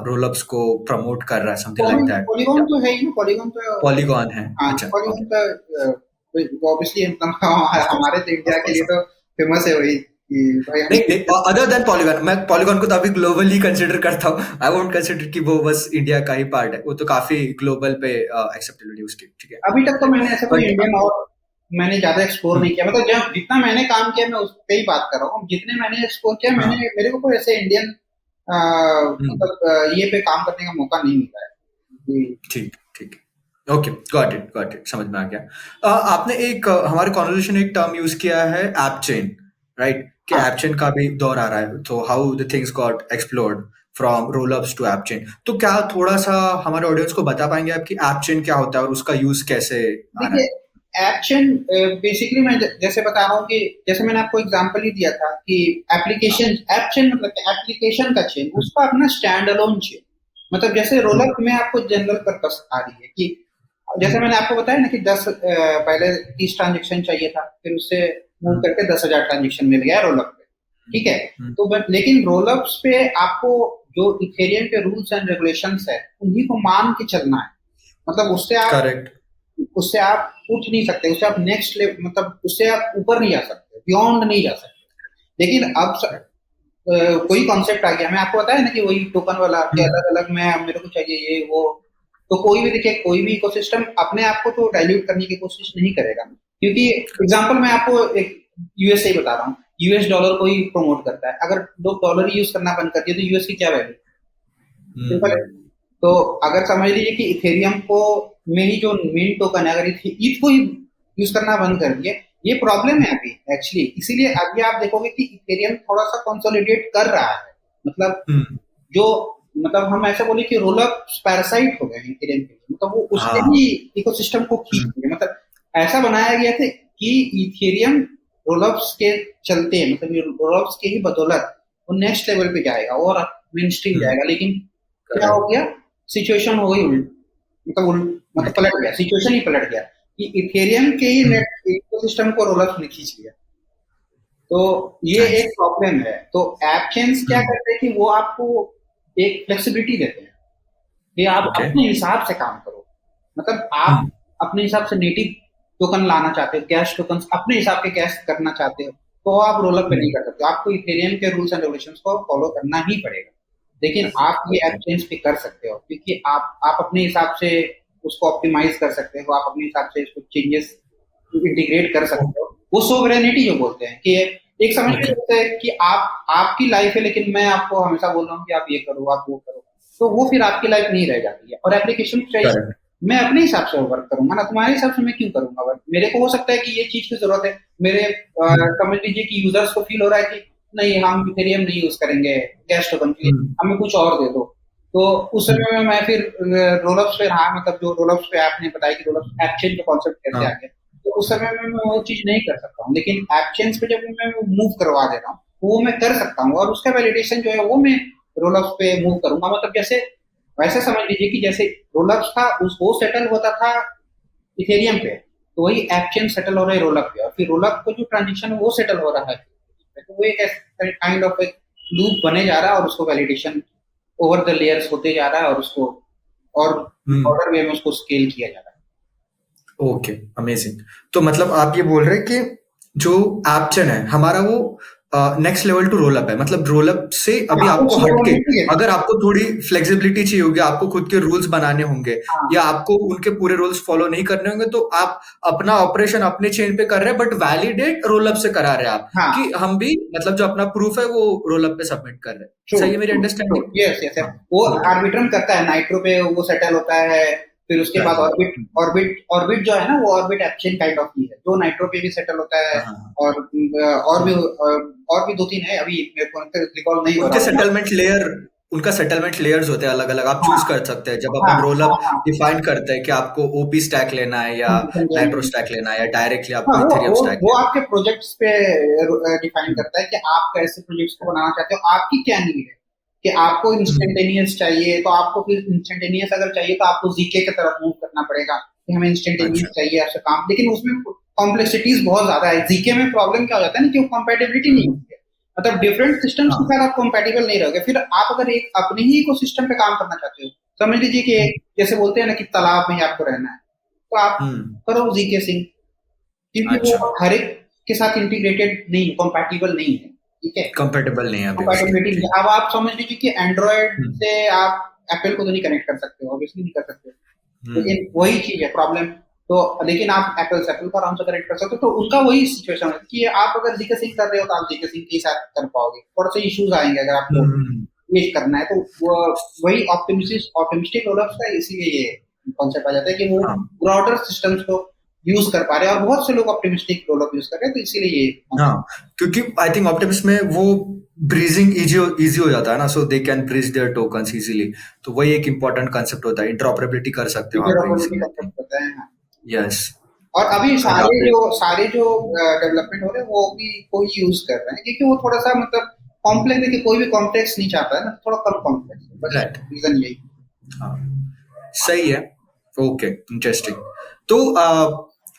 रोलअप्स को प्रमोट कर रहा है, समथिंग लाइक दैट? पॉलीगॉन तो है ही ना, पॉलीगॉन तो, पॉलीगॉन है, हाँ अच्छा, पॉलीगॉन ओके। तो ऑब्वियसली ऑफ कोर्स, हमारे तो इंडिया ऑफ के लिए कोर्स। तो फेमस है वही, कि भाई हम नहीं नहीं, अदर देन पॉलीगॉन, मैं पॉलीगॉन को तो अभी ग्लोबली कंसिडर करता हूँ। आई वोंट कंसिडर कि वो बस इंडिया का ही पार्ट है, वो तो काफी ग्लोबल पे एक्सेप्टेबिलिटी उसकी, ठीक है, अभी तक तो मैंने ऐसा कोई बट इंडियन और मैंने ज्यादा एक्सप्लोर नहीं किया, मतलब जब जितना मैंने काम किया मैं उस पे ही बात कर रहा हूँ, जितने मैंने एक्सप्लोर किया, मैंने हाँ। मेरे को कोई ऐसे इंडियन हम्म, मतलब ये पे काम करने का मौका नहीं मिला है कि। ठीक ठीक, ओके, गॉट इट, समझ में आ गया। आपने एक हमारे कॉन्वर्सेशन एक टर्म यूज किया है, ऐप चेन, राइट? कि हाँ ऐप चेन का भी दौर आ रहा है, तो how the things got explored from rollups to app chain. तो क्या थोड़ा सा हमारे ऑडियंस को बता पाएंगे आप कि ऐप चेन क्या होता है और उसका यूज कैसे आ रहा देखिए, है? एक्शन बेसिकली मैं जैसे बता रहा हूँ कि जैसे मैंने आपको एग्जांपल ही दिया था कि हाँ। एप्लीकेशन ऐप चेन मतलब एप्लीकेशन का चेन, हम्म। उसका अपना स्टैंड अलोन चेन। मतलब जैसे हम्म। रोलअप में आपको जनरल पर्पस आ रही है कि जैसे हम्म। मैंने आपको बताया ना कि 10 पहले 30 ट्रांजेक्शन चाहिए था, फिर उससे मूव हम्म। करके 10,000 ट्रांजेक्शन मिल गया रोलअप पे, ठीक है। हम्म। तो लेकिन रोलअप्स पे आपको जो इथेरियम के रूल्स एंड रेगुलेशंस है उन्हीं को मान के चलना है। मतलब करेक्ट। उससे आप उठ नहीं सकते, उससे आप नेक्स्ट लेवल, मतलब उससे आप ऊपर नहीं जा सकते, बियॉन्ड नहीं जा सकते। लेकिन अब कोई कॉन्सेप्ट आ गया, मैं आपको बताया ना कि वही टोकन वाला, कि हम्म। अलग अलग मैं मेरे को चाहिए ये वो। तो कोई भी देखिए, कोई भी इकोसिस्टम अपने आप को तो डाइल्यूट करने की कोशिश नहीं करेगा, क्योंकि एग्जांपल मैं आपको एक यूएसए बता रहा हूँ, यूएस डॉलर को ही प्रमोट करता है, अगर लोग डॉलर ही यूज करना बंद कर दिए तो यूएस की क्या वैल्यू, सिंपल है। हम्म। तो अगर समझ लीजिए कि इथेरियम को में ही जो मेन टोकन है, अगर ईथ को ही यूज करना बंद कर दिए, ये प्रॉब्लम है अभी एक्चुअली। इसीलिए अभी आप देखोगे कि इथेरियम थोड़ा सा कंसोलिडेट कर रहा है, मतलब हम्म। जो, मतलब हम ऐसा बोले कि रोलअप पैरासाइट हो गए हैं इथेरियम के लिए, मतलब वो उसके हाँ। ही इकोसिस्टम को खींच हम्म। रहे हैं। मतलब ऐसा बनाया गया था कि इथेरियम रोलअप्स के चलते, मतलब रोलअप्स के ही बदौलत वो नेक्स्ट लेवल पे जाएगा और मेन स्ट्रीम हम्म। जाएगा। लेकिन क्या हो करेक्ट। गया, सिचुएशन हो गई उल्ट, मतलब मतलब पलट गया, सिचुएशन ही पलट गया कि इथेरियम के ही नेट इकोसिस्टम को रोलअप ने खींच लिया। तो ये नाइस। एक प्रॉब्लम है। तो ऐप चेन्स क्या हम्म। करते हैं कि वो आपको एक फ्लेक्सिबिलिटी देते हैं कि आप ओके। अपने हिसाब से काम करो। मतलब आप हम्म। अपने हिसाब से नेटिव टोकन लाना चाहते हो, कैश टोकन अपने हिसाब के कैश करना चाहते हो, तो आप रोलअप पे नहीं हम्म। कर सकते। आपको इथेरियम के रूल्स एंड रेगुलेशंस को फॉलो करना ही पड़ेगा। लेकिन आप ये ऐप ओके। चेंज पे कर सकते हो, क्योंकि आप अपने हिसाब से उसको ऑप्टिमाइज कर सकते हो, आप अपने हिसाब से इसको चेंजेस इंटीग्रेट कर सकते हो। वो सोवरेनिटी जो बोलते हैं कि एक समझ में ओके। होता है कि आप आपकी लाइफ है, लेकिन मैं आपको हमेशा बोल रहा हूँ कि आप ये करो, आप वो करो, तो वो फिर आपकी लाइफ नहीं रह जाती है। और एप्लीकेशन चाहिए करेक्ट। मैं अपने हिसाब से वर्क करूंगा ना, तुम्हारे हिसाब से मैं क्यों करूंगा वर्क? मेरे को हो सकता है कि ये चीज की जरूरत है, मेरे हम्म। समझ लीजिए कि यूजर्स को फील हो रहा है कि नहीं हम इथेरियम नहीं यूज करेंगे कैश टोकन के लिए, हम्म। हमें कुछ और दे दो। तो उस हम्म। समय में मैं फिर रोलअप्स पे, हाँ मतलब जो रोलअप्स पे आपने बताया कि रोलअप्स ऐप चेंज का कॉन्सेप्ट कैसे आ हाँ। गया, तो उस समय में मैं वो चीज नहीं कर सकता हूँ। लेकिन ऐप चेंज पे जब मैं मूव करवा दे रहा हूँ, वो मैं कर सकता हूँ, और उसका वैलिडेशन जो है वो मैं रोलअप्स पे मूव करूंगा। मतलब जैसे वैसे समझ लीजिए कि जैसे रोलअप्स था उस वो सेटल होता था इथेरियम पे, तो वही ऐप चेन सेटल हो रहा है रोलअप पे, और फिर रोलअप को जो ट्रांजेक्शन है वो सेटल हो रहा है। तो वो एक काइंड ऑफ एक लूप बने जा रहा है, और उसको वैलिडेशन ओवर द लेयर्स होते जा रहा है, और उसको और हम्म। ऑर्डर वे में उसको स्केल किया जा रहा ओके। अमेजिंग। तो मतलब आप ये बोल रहे हैं कि जो एप्चन है हमारा वो next level to roll up है, मतलब रोल अप से है। अभी हाँ, आपको उस हटके सोवरेनिटी है। अगर आपको थोड़ी फ्लेक्सिबिलिटी चाहिए होगी, आपको खुद के रूल्स बनाने होंगे हाँ या आपको उनके पूरे रूल्स फॉलो नहीं करने होंगे, तो आप अपना ऑपरेशन अपने चेन पे कर रहे हैं, बट वैलिडेट रोल अप से करा रहे हैं आप, हाँ, कि हम भी मतलब जो अपना प्रूफ है वो रोल अप पे सबमिट कर रहे हैं। ट्रू सही है मेरी true true, understanding? Yes yes. हाँ। वो ओके। आर्बिट्रम करता है, नाइट्रो पे वो सेटल होता है। फिर उसके बाद करेक्ट। ऑर्बिट ऑर्बिट ऑर्बिट जो है ना, वो ऑर्बिट एक्सचेंज काइंड ऑफ की है, जो नाइट्रो पे भी सेटल होता है। हाँ हाँ हाँ। और भी दो तीन है, अभी मेरे को रिकॉल नहीं हो उनके रहा। सेटलमेंट लेयर उनका सेटलमेंट लेयर्स होते हैं अलग अलग, आप हाँ चूज कर सकते हैं जब हाँ अपन रोल हाँ अप हाँ डिफाइन करते हैं कि आपको ओपी स्टैक लेना है या नाइट्रो स्टैक लेना है या डायरेक्टली हाँ। आपको इथेरियम स्टैक वो लेना आपके प्रोजेक्ट्स पे डिफाइन है। करता है कि आप कैसे प्रोजेक्ट्स को बनाना चाहते हो, आपकी क्या नीड है। कि आपको हम्म। इंस्टेंटेनियस चाहिए, तो आपको फिर इंस्टेंटेनियस अगर चाहिए तो आपको जीके की तरफ मूव करना पड़ेगा कि हमें इंस्टेंटेनियस अच्छा। चाहिए आपसे काम। लेकिन उसमें कॉम्प्लेक्सिटीज बहुत ज्यादा है। जीके में प्रॉब्लम क्या हो जाता है ना कि वो कंपेटिबिलिटी नहीं हम्म। होती है। मतलब डिफरेंट सिस्टम्स के हाँ। साथ आप कंपेटिबल नहीं रहोगे। फिर आप अगर एक अपने ही इकोसिस्टम पे काम करना चाहते हो, समझ लीजिए कि हम्म। जैसे बोलते हैं ना कि तालाब में ही आपको रहना है, तो आप हम्म। करो जीके सिंक, क्योंकि वो अच्छा। हर एक के साथ इंटीग्रेटेड नहीं, कंपैटिबल नहीं है। ठीक है, कंपेटेबल नहीं है अभी उसके, कंपैटिबिलिटी नहीं ठीक। है। अब आप समझ लीजिए कि एंड्रॉयड हम्म। से आप एप्पल को तो नहीं कनेक्ट कर सकते हो, ऑब्वियसली नहीं कर सकते। हम्म। लेकिन वही चीज है प्रॉब्लम। तो लेकिन आप एप्पल से एप्पल को आराम से कनेक्ट कर सकते हो। तो उनका वही सिचुएशन है कि आप अगर जीके सिंक कर रहे हो तो आप जीके सिंक के साथ कर पाओगे। थोड़ा सा इश्यूज आएंगे अगर आपको हम्म। ये करना है, तो वो वही ऑप्टिमिस्टिक रोलअप्स का इसीलिए ये कॉन्सेप्ट आ जाता है कि वो हाँ ब्रॉडर सिस्टम्स को यूज कर पा रहे हैं, और बहुत से लोग ऑप्टिमिस्टिक रोलअप यूज कर रहे हैं, तो इसीलिए ये हाँ। concept क्योंकि आई थिंक ऑप्टिमिस्ट में वो ब्रीजिंग इजी हो जाता है ना, so they can bridge their tokens easily. तो वही एक इंपॉर्टेंट कंसेप्ट होता है, इंटरऑपरेबिलिटी कर सकते हो वहां पे interoperability easily, I think. Concept होता है। हाँ। यस। और अभी अडॉप्टेड। सारे जो डेवलपमेंट हो रहे हैं वो भी कोई यूज कर रहे हैं, क्योंकि वो थोड़ा सा मतलब कॉम्प्लेक्स, देखिए कोई भी कॉम्प्लेक्स नहीं चाहता है ना, थोड़ा कम कॉम्प्लेक्स, बस राइट। रीजन यही। हाँ। सही है। ओके। इंटरेस्टिंग। तो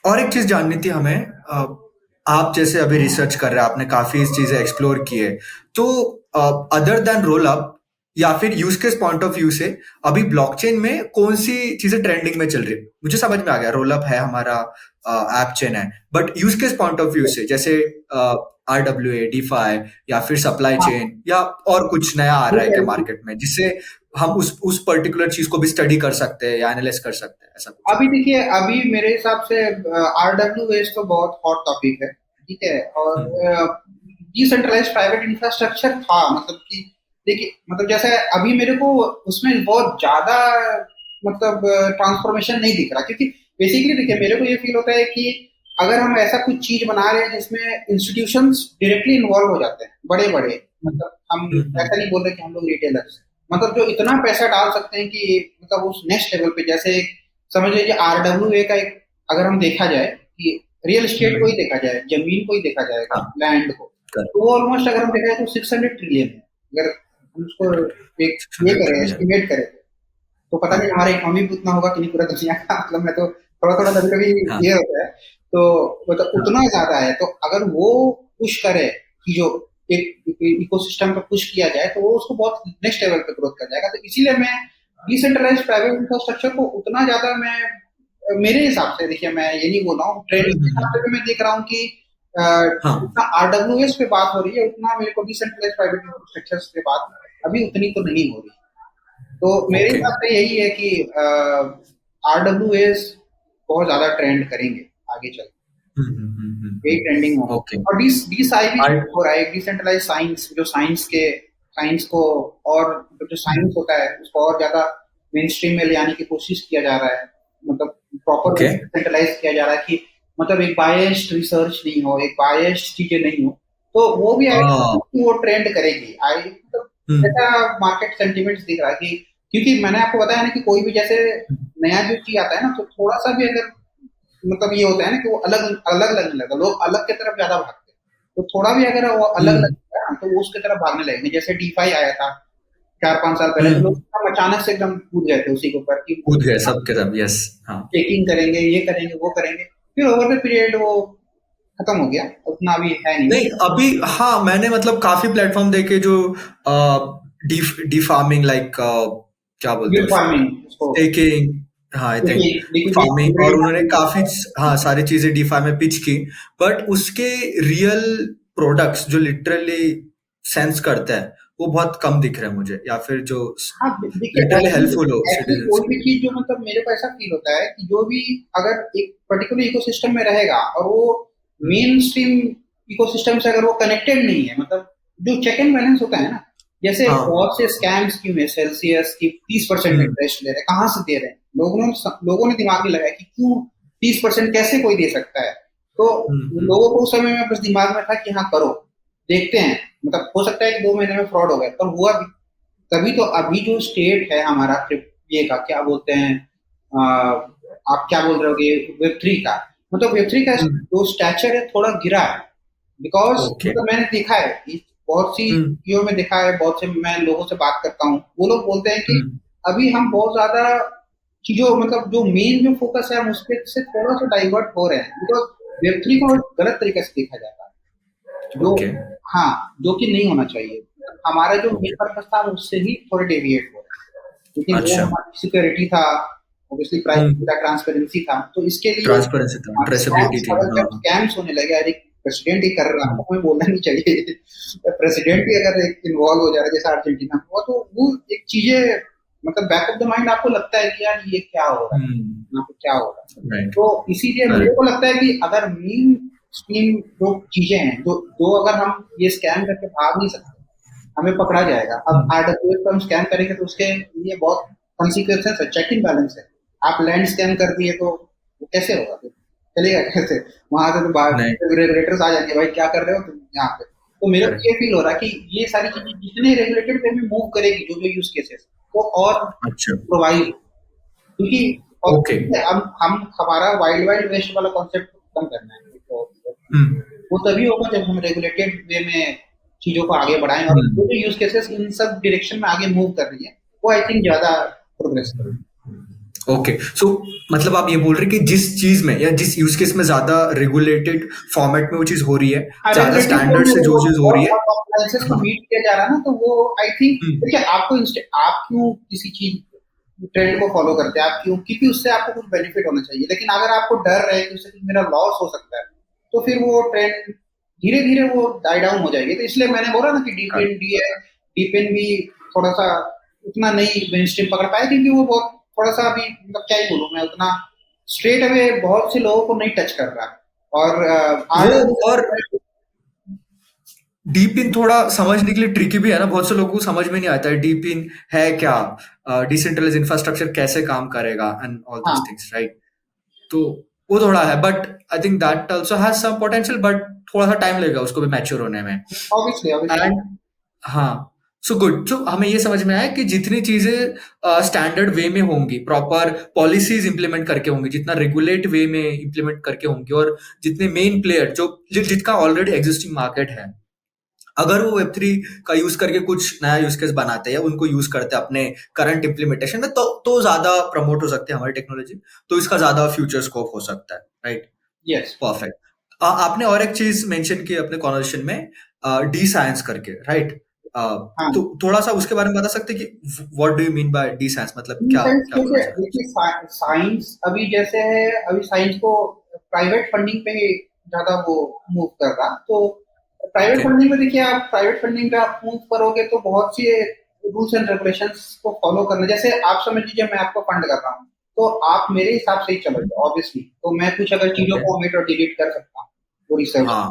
और एक चीज जाननी थी हमें। आप जैसे अभी रिसर्च कर रहे हैं, आपने काफी चीजें एक्सप्लोर की है, तो अदर देन रोल अप या फिर use case point of view से अभी ब्लॉकचेन में कौन सी चीजें ट्रेंडिंग में चल रही है? मुझे समझ में आ गया, रोल अप है हमारा, ऐप चेन है, but use case point of view से जैसे RWA, डीफाई या फिर सप्लाई हाँ, चेन या और कुछ नया आ वो रहा है कह क्या रही थी। मार्केट में, जिससे हम उस पर्टिकुलर चीज को भी स्टडी कर सकते हैं या एनालाइज कर सकते हैं, ऐसा कुछ? अभी देखिए, अभी मेरे हिसाब से RWS तो बहुत हॉट टॉपिक है। ठीक है, हम्म। और डिसेंट्रलाइज्ड प्राइवेट इंफ्रास्ट्रक्चर था, मतलब कि देखिए, मतलब जैसे अभी मेरे को उसमें बहुत ज्यादा मतलब ट्रांसफॉर्मेशन नहीं दिख रहा, क्योंकि बेसिकली देखिए मेरे को ये फील होता है कि अगर हम ऐसा कुछ चीज बना रहे हैं जिसमें इंस्टीट्यूशंस डायरेक्टली इन्वॉल्व हो जाते हैं, बड़े बड़े, मतलब हम हम्म। ऐसा नहीं बोल रहे कि हम लोग रिटेलर्स, मतलब जो इतना पैसा डाल सकते हैं कि मतलब उस नेक्स्ट लेवल पे, जैसे समझ लीजिए RWA का एक, अगर हम देखा जाए कि रियल एस्टेट को ही हम्म। देखा जाए, जमीन को ही देखा जाएगा, हाँ। लैंड को, कर तो वो ऑलमोस्ट अगर हम देखा जाए तो 600 ट्रिलियन है। अगर हम उसको एक ये 600 करें, ट्रिलियन। एस्टिमेट करें, तो पता नहीं हाँ। हमारा इकोनॉमी भी उतना होगा कि नहीं पूरा दुनिया का। मतलब मैं तो थोड़ा थोड़ा कभी कभी हाँ। ये होता है। तो मतलब हाँ। उतना ज्यादा है, तो अगर वो पुश करे कि जो एक इकोसिस्टम पे पुश किया जाए तो वो उसको बहुत नेक्स्ट लेवल पे ग्रोथ कर जाएगा। तो इसीलिए मैं डिसेंट्रलाइज प्राइवेट इंफ्रास्ट्रक्चर को उतना ज्यादा मैं, मेरे हिसाब से देखिए, मैं ये नहीं बोल रहा हूँ, ट्रेंड के हिसाब से भी मैं देख रहा हूँ कि हाँ। जितना आरडब्ल्यूएस पे बात हो रही है उतना मेरे को डिसेंट्रलाइज प्राइवेट इंफ्रास्ट्रक्चर पे बात अभी उतनी तो नहीं हो रही। तो मेरे ओके। हिसाब से यही है कि आरडब्ल्यूएस बहुत ज्यादा ट्रेंड करेंगे आगे चल, यही ट्रेंडिंग होगा। ओके। और डीसाई भी आई हो रहा है, डिसेंट्रलाइज साइंस, जो साइंस को, और जो साइंस होता है उसको और ज्यादा मेन स्ट्रीम में ले आने की कोशिश किया जा रहा है। मतलब प्रॉपर ओके। डिसेंट्रलाइज किया जा रहा है कि मतलब एक बायस्ड रिसर्च नहीं हो, एक बायस्ड चीजें नहीं हो। तो वो भी आई हाँ। वो ट्रेंड करेगी, आई मतलब हम्म। ऐसा मार्केट सेंटिमेंट्स दिख रहा है कि, क्योंकि मैंने आपको बताया ना कि कोई भी जैसे नया जो चीज आता है ना, तो थोड़ा सा भी अगर मतलब ये होता है ना कि वो अलग अलग लगने लगता है, लोग अलग की तरफ ज्यादा भागते हैं। तो थोड़ा भी अगर वो अलग हम्म। लगता है ना, तो वो उसकी तरफ भागने लगेंगे। जैसे डीफाई आया था 4-5 साल पहले, तो लोग हम्म। एकदम अचानक से एकदम कूद गए थे उसी के ऊपर कि कूद गए सबके सब, यस। हाँ। चेकिंग करेंगे, ये करेंगे, वो करेंगे। फिर ओवर द पीरियड वो खत्म हो गया, उतना भी है नहीं। नहीं अभी, हाँ मैंने मतलब काफी प्लेटफॉर्म देखे जो डी डी फार्मिंग, लाइक क्या बोलते गिग हैं उसको, फार्मिंग उसको, स्टेकिंग, हाँ आई थिंक फार्मिंग, और लिक्विडेटेड उन्होंने फार्मिंग। काफी, हाँ सारी चीजें डीफाई में पिच की। बट उसके रियल प्रोडक्ट्स जो लिटरली सेंस करते हैं वो बहुत कम दिख रहे हैं मुझे, या फिर जो हाँ, देखिए लिटरली एक्चुअली हेल्पफुल हो एक्चुअली सिटीजन्स कोई के भी लिए। चीज जो मतलब मेरे को ऐसा फील होता है कि जो भी अगर एक पर्टिकुलर इकोसिस्टम में रहेगा और वो हम्म। मेन स्ट्रीम इकोसिस्टम से अगर वो कनेक्टेड नहीं है, मतलब जो चेक एंड बैलेंस होता है ना, जैसे हाँ। बहुत से स्कैम्स क्यों है, सेल्सियस की 30% हम्म। इंटरेस्ट ले रहे हैं, कहाँ से दे रहे हैं, लोगों ने दिमाग में लगाया कि क्यों 30% कैसे कोई दे सकता है। तो हम्म। लोगों को उस समय में बस दिमाग में था कि हाँ करो, देखते हैं, मतलब हो सकता है कि 2 महीने में फ्रॉड हो गए, पर हुआ भी तभी। तो अभी जो स्टेट है हमारा ये का क्या बोलते हैं, आप क्या बोल रहे होगे, वेब 3 का, मतलब वेब 3 का हम्म। जो स्टैचर है थोड़ा गिरा है। Because okay. मतलब मैंने देखा है बहुत सी हम्म। चीजों में देखा है, बहुत से मैं लोगों से बात करता हूँ, वो लोग बोलते हैं कि हम्म। अभी हम बहुत ज्यादा चीजों, मतलब जो मेन जो फोकस है हम उस पे से थोड़ा सा डाइवर्ट हो रहे हैं, बिकॉज वेब 3 को ओके। गलत तरीके से देखा जाता है, जो, ओके। हाँ, जो कि नहीं होना चाहिए। हमारा जो मेन ओके। पर्पस था उससे ही थोड़े डेविएट हो रहे हैं, लेकिन वो अच्छा। हमारी सिक्योरिटी था, ऑब्वियसली प्राइवेसी हम्म। था, ट्रांसपेरेंसी था, तो इसके लिए ट्रांसपेरेंसी था, ट्रेसेबिलिटी स्कैम्स, थी, अगर हाँ। जब स्कैम्स होने लगे, अरे प्रेसिडेंट ही कर रहा है हम्म। तो हमें बोलना नहीं चाहिए। प्रेसिडेंट ही अगर इन्वॉल्व हो जा रहा है जैसे अर्जेंटीना में हुआ, तो वो एक चीजें मतलब बैक ऑफ द माइंड आपको लगता है कि यार ये क्या हो रहा है, यहाँ पे क्या हो रहा है। राइट। तो इसीलिए मेरे को करेक्ट। लगता है कि अगर मेन स्ट्रीम जो चीजें हैं, जो जो अगर हम ये स्कैम करके भाग नहीं सकते, हमें पकड़ा जाएगा। अब आरडब्ल्यूएफ को हम स्कैन करेंगे तो उसके लिए बहुत कॉन्सिक्वेंसेस है, चेक इन बैलेंस है। आप लैंड स्कैन कर दिए तो वो कैसे होगा फिर, चलेगा कैसे? वहां से तो नहीं। रेगुलेटर्स आ जाएंगे, भाई क्या कर रहे हो तुम यहाँ पे। तो मेरे को करेक्ट। ये फील हो रहा है कि ये सारी चीजें जितने रेगुलेटेड वे में मूव करेगी, जो जो यूज केसेस, वो और अच्छा। प्रोवाइड, क्योंकि और ओके। हम हमारा वाइल्ड वाइल्ड वेस्ट वाला कॉन्सेप्ट खत्म करना है। तो हम्म। वो तभी होगा जब हम रेगुलेटेड वे में चीजों को आगे बढ़ाएं, और जो हम्म। भी use cases in sub direction में आगे मूव कर रही है वो आई थिंक ज्यादा प्रोग्रेस करेगी। ओके, सो मतलब आप ये बोल रहे हैं कि जिस चीज में या जिस यूज केस में ज्यादा रेगुलेटेड फॉर्मेट में वो चीज हो रही है, ज्यादा रेगुलेटेड स्टैंडर्ड से जो चीज हो रही है। और कॉम्प्लायंसेस को हाँ। मीट किया जा रहा है ना, तो वो आई थिंक, हम्म। देखिए आपको आप क्यों किसी चीज ट्रेंड को फॉलो करते हैं, आप क्यों, क्योंकि उससे आपको कुछ बेनिफिट होना चाहिए। लेकिन अगर आपको डर रहे कि उससे कुछ मेरा लॉस हो सकता है, तो फिर वो ट्रेंड धीरे धीरे वो डाई डाउन हो जाएगी। तो इसलिए मैंने बोला ना कि करेक्ट। डीपेन भी थोड़ा सा उतना नहीं मेन स्ट्रीम पकड़ पाया, क्योंकि वो बहुत थोड़ा सा अभी, मतलब क्या ही बोलूं मैं, उतना स्ट्रेट अवे बहुत से लोगों को नहीं टच कर रहा है। और वो, आज और डीप इन थोड़ा समझने के लिए ट्रिकी भी है ना, बहुत से लोगों को समझ में नहीं आता है डीप इन है क्या, डिसेंट्रलाइज इंफ्रास्ट्रक्चर कैसे काम करेगा एंड ऑल हाँ, दीज थिंग्स, राइट। तो वो थोड़ा है, but I think that also has some potential, but थोड़ा सा टाइम लगेगा उसको भी मैच्योर होने में। Obviously obviously. एंड हाँ, सो गुड, सो हमें ये समझ में आया कि जितनी चीजें स्टैंडर्ड वे में होंगी, प्रॉपर पॉलिसीज इंप्लीमेंट करके होंगी, जितना रेगुलेट वे में इंप्लीमेंट करके होंगी, और जितने मेन प्लेयर जो जिसका ऑलरेडी एग्जिस्टिंग मार्केट है, अगर वो वेब 3 का यूज करके कुछ नया यूज केस बनाते हैं या उनको यूज करते हैं अपने करंट इम्प्लीमेंटेशन में, तो ज्यादा प्रमोट हो सकती है हमारी टेक्नोलॉजी, तो इसका ज्यादा फ्यूचर स्कोप हो सकता है, राइट? यस। परफेक्ट। आपने और एक चीज मेंशन की अपने कॉन्वर्सेशन में, डी साइंस करके, राइट? हाँ, तो थोड़ा सा उसके बारे में बता सकते हैं कि what do you mean bye D science, मतलब इन क्या सेंस क्या बोलना जैसे चाहते हैं? देखिए साइंस अभी जैसे है, अभी साइंस को प्राइवेट फंडिंग पे ज्यादा वो मूव कर रहा, तो प्राइवेट ओके। फंडिंग में देखिए, आप प्राइवेट फंडिंग पे आप मूव करोगे तो बहुत सी रूल्स एंड रेगुलेशंस को फॉलो करना, जैसे आप समझ लीजिए मैं आपको फंड कर रहा हूँ, तो आप मेरे हिसाब से ही चलोगे ऑब्वियसली, तो मैं कुछ अगर चीजों ओके। को ओमिट और डिलीट कर सकता हूँ वो रिसर्च, हाँ।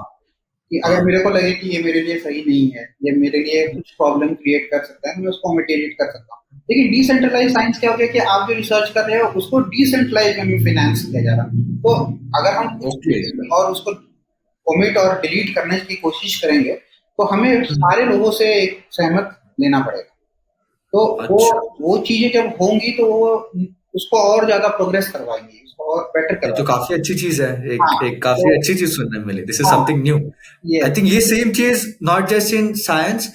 कि अगर हाँ। मेरे को लगे कि ये मेरे लिए सही नहीं है, ये मेरे लिए कुछ प्रॉब्लम क्रिएट कर सकता है, तो मैं उसको ओमिटेट कर सकता हूँ। लेकिन डिसेंट्रलाइज साइंस क्या हो गया कि आप जो रिसर्च कर रहे हो उसको डिसेंट्रलाइज में फाइनेंस किया जा रहा है, तो अगर हम ओके। कुछ और उसको ओमिट और डिलीट करने की कोशिश करेंगे तो हमें सारे लोगों से एक सहमत लेना पड़ेगा, तो अच्छा। वो चीजें जब होंगी तो वो उसको और ज्यादा प्रोग्रेस करवाएंगी, उसको और बेटर ये तो करवाएंगे। काफी अच्छी चीज है, एक हाँ, एक काफी तो अच्छी चीज सुनने में मिली, दिस इज हाँ, समथिंग न्यू। ये आई थिंक ये सेम चीज नॉट जस्ट इन साइंस,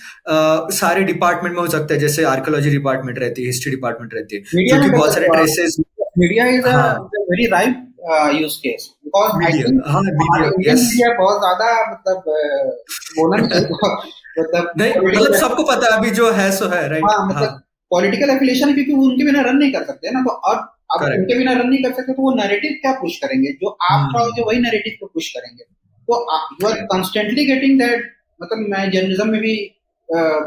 सारे डिपार्टमेंट में हो सकता है, जैसे आर्कियोलॉजी डिपार्टमेंट रहती है, हिस्ट्री डिपार्टमेंट रहती है, मीडिया जो में कि बहुत सारे बहुत ट्रेसेस। मीडिया इज अ हाँ। Very right use case, because I media, think हाँ हमारे मीडिया, इंडियन यस। मीडिया बहुत ज्यादा मतलब बोलना नहीं चाहिए मतलब नहीं, मतलब पॉलिटिकल, सबको पता है अभी जो है सो है, राइट? हाँ हाँ। मतलब पॉलिटिकल एफिलिएशन है, क्योंकि वो उनके बिना रन नहीं कर सकते ना, तो अब करेक्ट। उनके बिना रन नहीं कर सकते तो वो नैरेटिव क्या पुश करेंगे, जो आप चाहोगे हम्म। वही नैरेटिव को पुश करेंगे, तो you are correct. Constantly getting that, मतलब मैं जर्नलिज्म में भी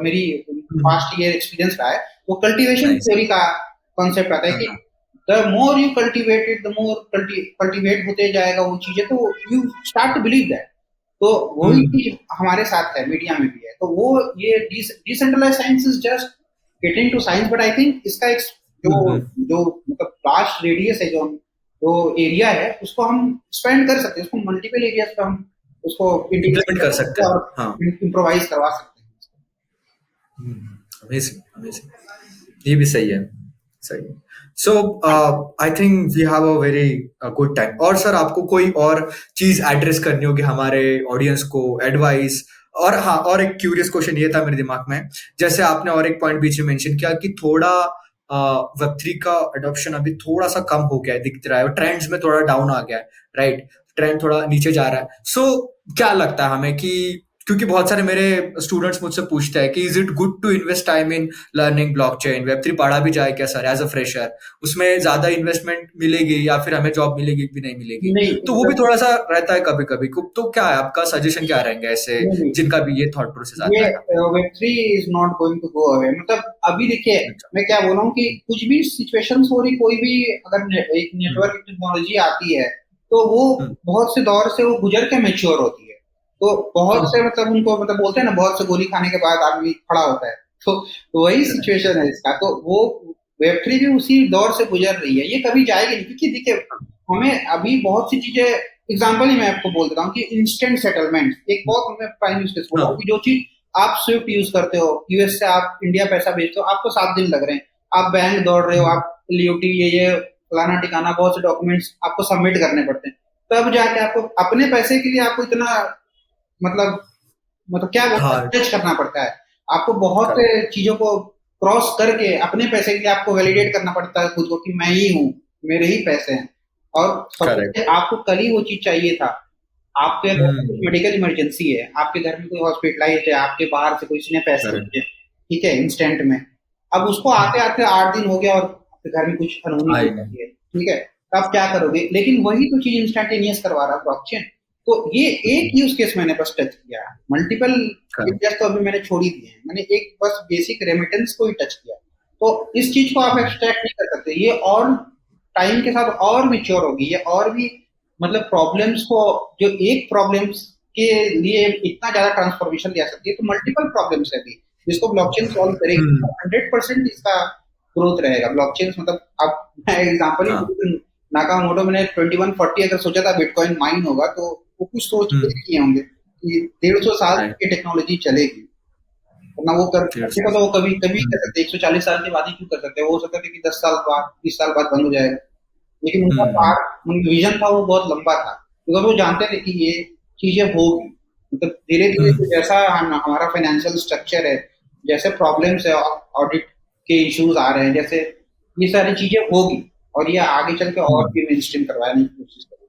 मेरी पास्ट ईयर एक्सपीरियंस रहा है, वो कल्टीवेशन नाइस। थ्योरी का कॉन्सेप्ट आता है हाँ। कि हाँ। The more you cultivate it, the more cultivate होते जाएगा वो चीजें, तो you start to believe that, तो वही हम्म। चीज हमारे साथ है, मीडिया में भी है, तो वो ये decentralize science is just getting to science, but I think इसका एक जो हम्म। जो मतलब लास्ट रेडियस है, जो जो एरिया है उसको हम स्पेंड कर सकते हैं, उसको मल्टीपल एरियाज पे हम उसको इंटीग्रेट इम्प्लीमेंट कर कर सकते सकते हैं हैं, और हाँ। इम्प्रोवाइज करवा सकते हैं। Amazing, amazing. ये भी सही है, सही है। So I think we have a very good time. और सर, आपको कोई और चीज एड्रेस करनी होगी हमारे ऑडियंस को, एडवाइस? और हाँ, और एक क्यूरियस क्वेश्चन ये था मेरे दिमाग में, जैसे आपने और एक पॉइंट बीच में मेंशन किया कि थोड़ा वेब 3 का अडॉप्शन अभी थोड़ा सा कम हो गया है, दिख रहा है, और ट्रेंड्स में थोड़ा डाउन आ गया है, राइट? ट्रेंड थोड़ा नीचे जा रहा है। सो क्या लगता है हमें कि, क्योंकि बहुत सारे मेरे स्टूडेंट्स मुझसे पूछते हैं कि is it good to invest time in learning blockchain, web 3 पढ़ा भी जाए क्या सर एज अ फ्रेशर? उसमें ज्यादा इन्वेस्टमेंट मिलेगी या फिर हमें जॉब मिलेगी भी नहीं मिलेगी? नहीं तो वो भी थोड़ा सा रहता है कभी कभी। तो क्या है आपका सजेशन, क्या रहेंगे ऐसे नहीं नहीं, जिनका भी ये थॉट प्रोसेस ये आता है यहाँ पे? Web 3 is not going to go away, मतलब अभी देखिए अच्छा। मैं क्या बोल रहा हूँ कि कुछ भी सिचुएशंस हो रही, कोई भी अगर एक हम्म। नेटवर्क टेक्नोलॉजी आती है तो वो हम्म। बहुत से दौर से वो गुजर के मैच्योर होती है, तो बहुत से हम्म। मतलब उनको मतलब बोलते हैं ना, बहुत से गोली खाने के बाद आदमी खड़ा होता है, तो वही correct। सिचुएशन है इसका, तो वो वेब 3 भी उसी दौर से गुजर रही है, ये कभी जाएगी नहीं, क्योंकि देखिए हमें अभी बहुत सी चीजें, एग्जाम्पल ही मैं आपको बोल देता हूँ कि इंस्टेंट सेटलमेंट एक बहुत, मैं प्राइम यूज केस बोल रहा हूँ हाँ। कि जो चीज आप स्विफ्ट यूज करते हो, यूएस से आप इंडिया पैसा भेजते हो, आपको 7 दिन लग रहे हैं, आप बैंक दौड़ रहे हो, हम्म। आप ल्यूटी ये फलाना ठिकाना बहुत से डॉक्यूमेंट्स आपको सबमिट करने पड़ते हैं, तब जाके आपको अपने पैसे के लिए आपको इतना मतलब क्या हाँ। टच करना पड़ता है, आपको बहुत करेक्ट। चीजों को क्रॉस करके अपने पैसे के लिए आपको वैलिडेट करना पड़ता है खुद को कि मैं ही हूँ, मेरे ही पैसे हैं, और करेक्ट। सबसे आपको कल ही वो चीज चाहिए था, आपके घर में कुछ हम्म। मेडिकल इमरजेंसी है, आपके घर में कोई हॉस्पिटलाइज है, आपके बाहर से किसी ने पैसे करेक्ट। दिए, ठीक है, इंस्टेंट में, अब उसको आते आते 8 दिन हो गया और आपके घर में कुछ अनहोनी हो आई नो। जाती है, ठीक है, तो आप क्या करोगे, लेकिन वही तो चीज इंस्टेंटेनियस करवा रहा है ब्लॉकचेन, तो ये एक यूज केस मैंने बस टच किया है, मल्टीपल करेक्ट। एरियाज तो अभी मैंने छोड़ ही दिए हैं, मैंने एक बस बेसिक रेमिटेंस को ही टच किया, तो इस चीज को आप एक्सट्रैक्ट नहीं कर सकते, ये और टाइम के साथ और मेच्योर होगी, ये और भी मतलब प्रॉब्लम्स को, जो एक प्रॉब्लम्स के लिए इतना ज्यादा ट्रांसफॉर्मेशन ले आ सकती है, तो मल्टीपल प्रॉब्लम्स है अभी जिसको ब्लॉकचेन सॉल्व करेगी, हम्म। 100% इसका ग्रोथ रहेगा ब्लॉकचेन, मतलब अब मैं एग्जांपल ही हाँ। दूं तो नाकामोटो मैंने 2140 अगर सोचा था बिटकॉइन माइन होगा, तो वो कुछ सोच के हम्म। किए होंगे कि 150 साल राइट। की टेक्नोलॉजी चलेगी, वरना वो डेढ़ करने सौ। को तो वो कभी कभी कर हम्म। सकते, 140 साल के बाद ही क्यों कर सकते हैं, वो हो सकता है कि 10 साल बाद 20 साल बाद बंद हो जाएगा, लेकिन उनका हम्म। पार उनका विजन था वो बहुत लंबा था, बिकॉज वो जानते थे कि ये चीजें होगी, मतलब धीरे-धीरे हम्म, जैसा हमारा फाइनेंशियल स्ट्रक्चर है, जैसे प्रॉब्लम्स है, ऑडिट के इश्यूज़ आ रहे हैं, जैसे ये सारी चीज़ें होगी और ये आगे चल के और हम्म, भी मेनस्ट्रीम करवाने की कोशिश करेंगे।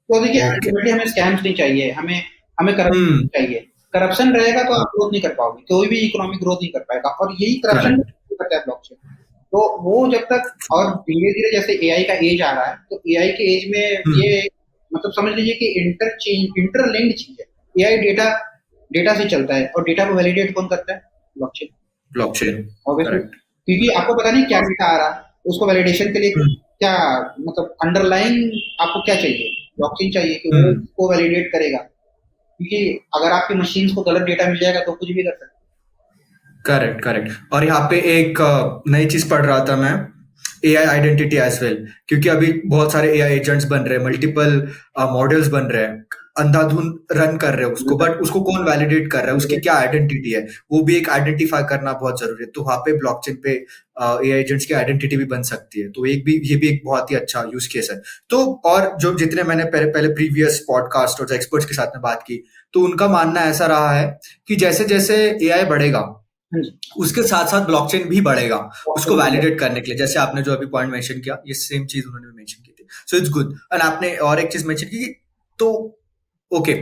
तो देखिए ओके, अल्टीमेटली हमें स्कैम्स नहीं चाहिए, हमें हमें करप्शन हम्म, चाहिए। करप्शन रहेगा तो आप ग्रोथ नहीं कर पाओगे, कोई भी इकोनॉमिक ग्रोथ नहीं कर पाएगा और यही करप्शन करेक्ट, करता है ब्लॉकचेन। तो वो जब तक और धीरे-धीरे जैसे एआई का एज आ रहा है, तो एआई के एज में हम्म, ये मतलब समझ लीजिए कि इंटरलिंक्ड चीज़ है। एआई डेटा डेटा से चलता है और डेटा को वैलिडेट कौन करता है? Blockchain, blockchain, obviously. करेक्ट, क्योंकि आपको पता नहीं क्या डेटा आ रहा है, उसको वैलिडेशन के लिए हम्म, क्या मतलब अंडरलाइंग आपको क्या चाहिए? ब्लॉकचेन चाहिए कि वो हम्म, उसको वैलिडेट करेगा। क्योंकि अगर आपकी मशीन्स को गलत डेटा मिल जाएगा तो कुछ भी कर सकते करेक्ट, करेक्ट। और यहाँ पे एक नई चीज पढ़ रहा था मैं, एआई आइडेंटिटी एज वेल, क्योंकि अभी बहुत सारे एआई एजेंट्स बन रहे हैं, मल्टीपल मॉडल्स बन रहे हैं, अंधाधुन रन कर रहे हैं उसको, बट उसको कौन वैलिडेट कर रहा है, उसकी हैं। क्या आइडेंटिटी है, वो भी एक आइडेंटिफाई करना बहुत जरूरी है। तो वहाँ पे ब्लॉकचेन पे एआई एजेंट्स की आइडेंटिटी भी बन सकती है, तो एक भी ये भी एक बहुत ही अच्छा यूज केस है। तो और जो जितने मैंने पहले पहले प्रीवियस पॉडकास्ट और एक्सपर्ट्स के साथ में बात की, तो उनका मानना ऐसा रहा है कि जैसे जैसे एआई बढ़ेगा, हाँ जी, उसके साथ-साथ ब्लॉकचेन भी बढ़ेगा, उसको blockchain भी है। वैलिडेट करने के लिए। जैसे आपने जो अभी पॉइंट मेंशन किया, ये सेम चीज़ उन्होंने भी मेंशन की थी। So it's good. एंड आपने और एक चीज़ मेंशन की, तो ओके,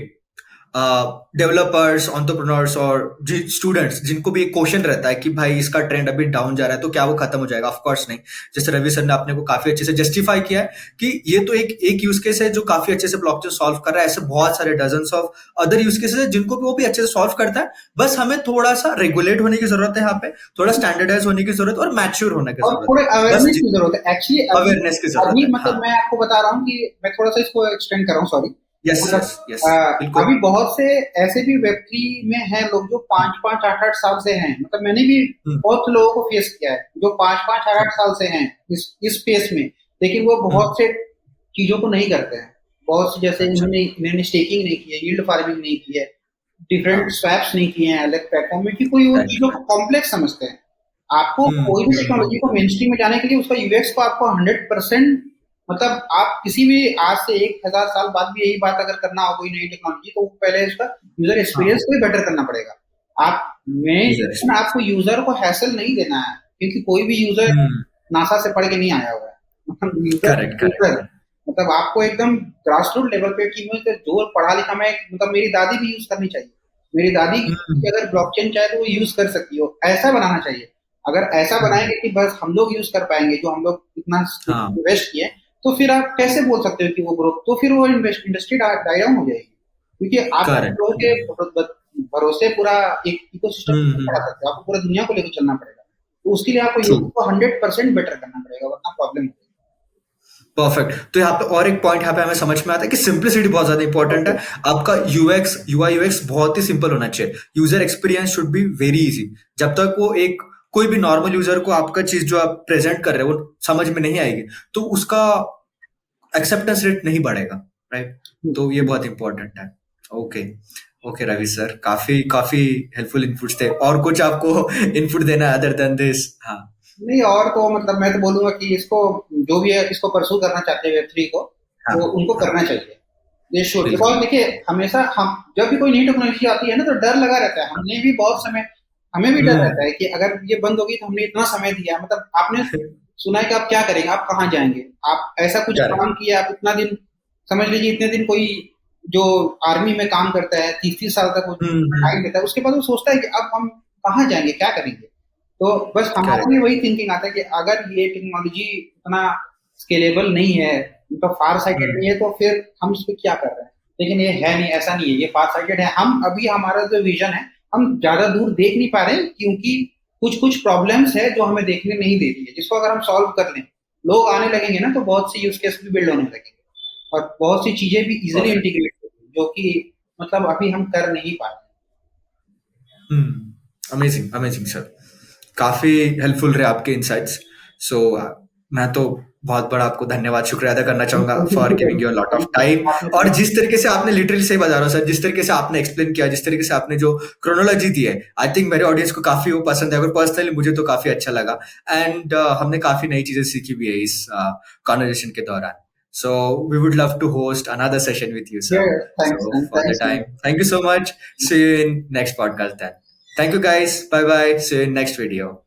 डेवलपर्स, एंटरप्रेन्योर्स और स्टूडेंट्स जिनको भी एक क्वेश्चन रहता है कि भाई इसका ट्रेंड अभी डाउन जा रहा है, तो क्या वो खत्म हो जाएगा? ऑफ कोर्स नहीं। जैसे रवि सर ने आपने को काफी अच्छे से जस्टिफाई किया है कि ये तो एक एक यूज केस है जो काफी अच्छे से ब्लॉकचेन सॉल्व कर रहा है। ऐसे बहुत सारे dozens of other use cases है जिनको भी वो भी अच्छे से सॉल्व करता है। बस हमें थोड़ा सा रेगुलेट होने की जरूरत है, यहाँ पे थोड़ा स्टैंडर्डाइज होने की जरूरत है और मैच्योर होने की और जरूरत थोड़े है। बस अवेयरनेस की जरूरत है एक्चुअली। अभी अवेयरनेस की जरूरत अभी है। हाँ, मतलब मैं आपको बता रहा हूँ कि मैं थोड़ा सा इसको एक्सटेंड कर रहा हूँ, सॉरी। यस, मतलब यस, यस, बिल्कुल। अभी बहुत से ऐसे भी वेब3 में हैं लोग जो 5-5 8-8 साल से हैं। मतलब मैंने भी हम्म, बहुत लोगों को फेस किया है जो 5-5 8-8 साल से हैं इस स्पेस में, लेकिन वो हम्म, बहुत से चीजों को नहीं करते हैं। बहुत से जैसे अच्छा, इन्होंने स्टेकिंग नहीं की है, यील्ड फार्मिंग नहीं की है, डिफरेंट हाँ, स्वैप्स नहीं किए हैं अलग प्लेटफॉर्म में, क्योंकि वो राइट, चीजों को कॉम्प्लेक्स समझते हैं। आपको कोई भी टेक्नोलॉजी को हम्म, मेन स्ट्रीम में जाने के लिए उसका यूएक्स को आपको 100% मतलब आप किसी भी आज से 1000 साल बाद भी यही बात अगर करना हो कोई नई टेक्नोलॉजी, तो पहले उसका यूजर हाँ, एक्सपीरियंस को ही बेटर करना पड़ेगा। आप यूजर मेन एक्सपीरियंस। आपको यूजर को हैसल नहीं देना है, क्योंकि कोई भी यूजर हुँ, नासा से पढ़ के नहीं आया हुआ है। मतलब user correct, correct, user correct. मतलब आपको एकदम ग्रास रूट लेवल पे की जो पढ़ा लिखा मैं मतलब मेरी दादी भी यूज करनी चाहिए। मेरी दादी हुँ, की अगर ब्लॉकचेन चाहे तो वो यूज कर सकती हो, ऐसा बनाना चाहिए। अगर ऐसा हुँ, बनाएंगे कि बस हम लोग यूज कर पाएंगे जो हम लोग इतना हाँ, इन्वेस्ट किए, तो फिर आप कैसे बोल सकते हो कि वो ग्रोथ, तो फिर वो इंडस्ट्री डाई डाउन हो जाएगी। क्योंकि आप करेक्ट, लोगों के करेक्ट। भरोसे पूरा एक इकोसिस्टम हुँ, नहीं चला हुँ, सकते, आपको पूरी दुनिया को लेकर चलना पड़ेगा। तो उसके लिए आपको ट्रू, यूज को 100% बेटर करना पड़ेगा, वरना प्रॉब्लम हो परफेक्ट। तो यहाँ पे और एक पॉइंट यहाँ पे हमें समझ में आता है कि सिम्प्लिसिटी बहुत ज़्यादा इंपॉर्टेंट है। जाएगी। आपका यूएक्स, यूआई यूएक्स बहुत ही सिंपल होना चाहिए। User experience should be very easy. जब तक वो एक कोई भी नॉर्मल यूजर को आपका चीज़ जो आप प्रेज़ेंट कर रहे हो, वो समझ में नहीं आएगी, तो उसका एक्सेप्टेंस रेट नहीं बढ़ेगा, राइट? तो ये बहुत इंपॉर्टेंट है। ओके, ओके रवि सर, काफ़ी काफ़ी हेल्पफुल इनपुट्स थे। और कुछ आपको इनपुट देना है अदर देन दिस? हाँ, नहीं, और तो मतलब मैं तो बोलूंगा कि इसको जो भी है इसको परसू करना चाहते हैं वेब3 को, हाँ, तो उनको हाँ, करना चाहिए। दे शुड, बिल्कुल। बिकॉज़ देखिए हमेशा हम जब भी कोई नई टेक्नोलॉजी आती है ना तो डर लगा रहता है। हमने भी बहुत समय हमें भी डर हुँ, रहता है कि अगर ये बंद होगी तो हमने इतना समय दिया, मतलब आपने सुना है कि आप क्या करेंगे, आप कहाँ जाएँगे? आप ऐसा कुछ करेक्ट। काम किया, आप इतना दिन समझ लीजिए इतने दिन कोई जो आर्मी में काम करता है 30-30 साल तक वो हुँ, टाइम हुँ, देता है, उसके बाद वो सोचता है कि अब हम कहाँ जाएँगे, क्या करेंगे? तो बस हमारे करेक्ट। लिए वही थिंकिंग आता है कि अगर ये टेक्नोलॉजी उतना स्केलेबल नहीं है, मतलब फार साइटेड हुँ, नहीं है, तो फिर हम इस पे क्या कर रहे हैं? लेकिन ये है नहीं, ऐसा नहीं है, ये फार साइटेड है। हम अभी हमारा जो विजन है, हम ज़्यादा दूर देख नहीं पा रहे हैं क्योंकि कुछ-कुछ प्रॉब्लम्स है जो हमें देखने नहीं दे रही है, जिसको अगर हम सॉल्व कर लें, लोग आने लगेंगे ना तो बहुत सी यूज़ केस भी बिल्ड होने लगेंगे और बहुत सी चीज़ें भी ईज़िली परफेक्ट। इंटीग्रेट होंगी, जो कि मतलब अभी हम कर नहीं पा रहे हुँ, अमेज़िंग, अमेज़िंग सर। काफ़ी हेल्पफुल रहे आपके इनसाइट्स। सो मैं तो बहुत बड़ा आपको धन्यवाद, शुक्रिया अदा करना चाहूँगा for giving you a lot of time. और हैं। जिस तरीके से आपने लिटरली सही बता रहा हूँ सर, जिस तरीके से आपने एक्सप्लेन किया, जिस तरीके से आपने जो क्रोनोलॉजी दी है, आई थिंक मेरे ऑडियंस को काफ़ी वो पसंद है और पर्सनली मुझे तो काफ़ी अच्छा लगा। एंड हमने काफ़ी नई चीज़ें सीखी भी है इस कन्वर्सेशन के दौरान। So we would love to host another session with you, Yeah, sir. yeah. Thanks, So and for the thanks. time, thank you so much. See you in next podcast then. Thank you guys. Bye bye. See you in next video.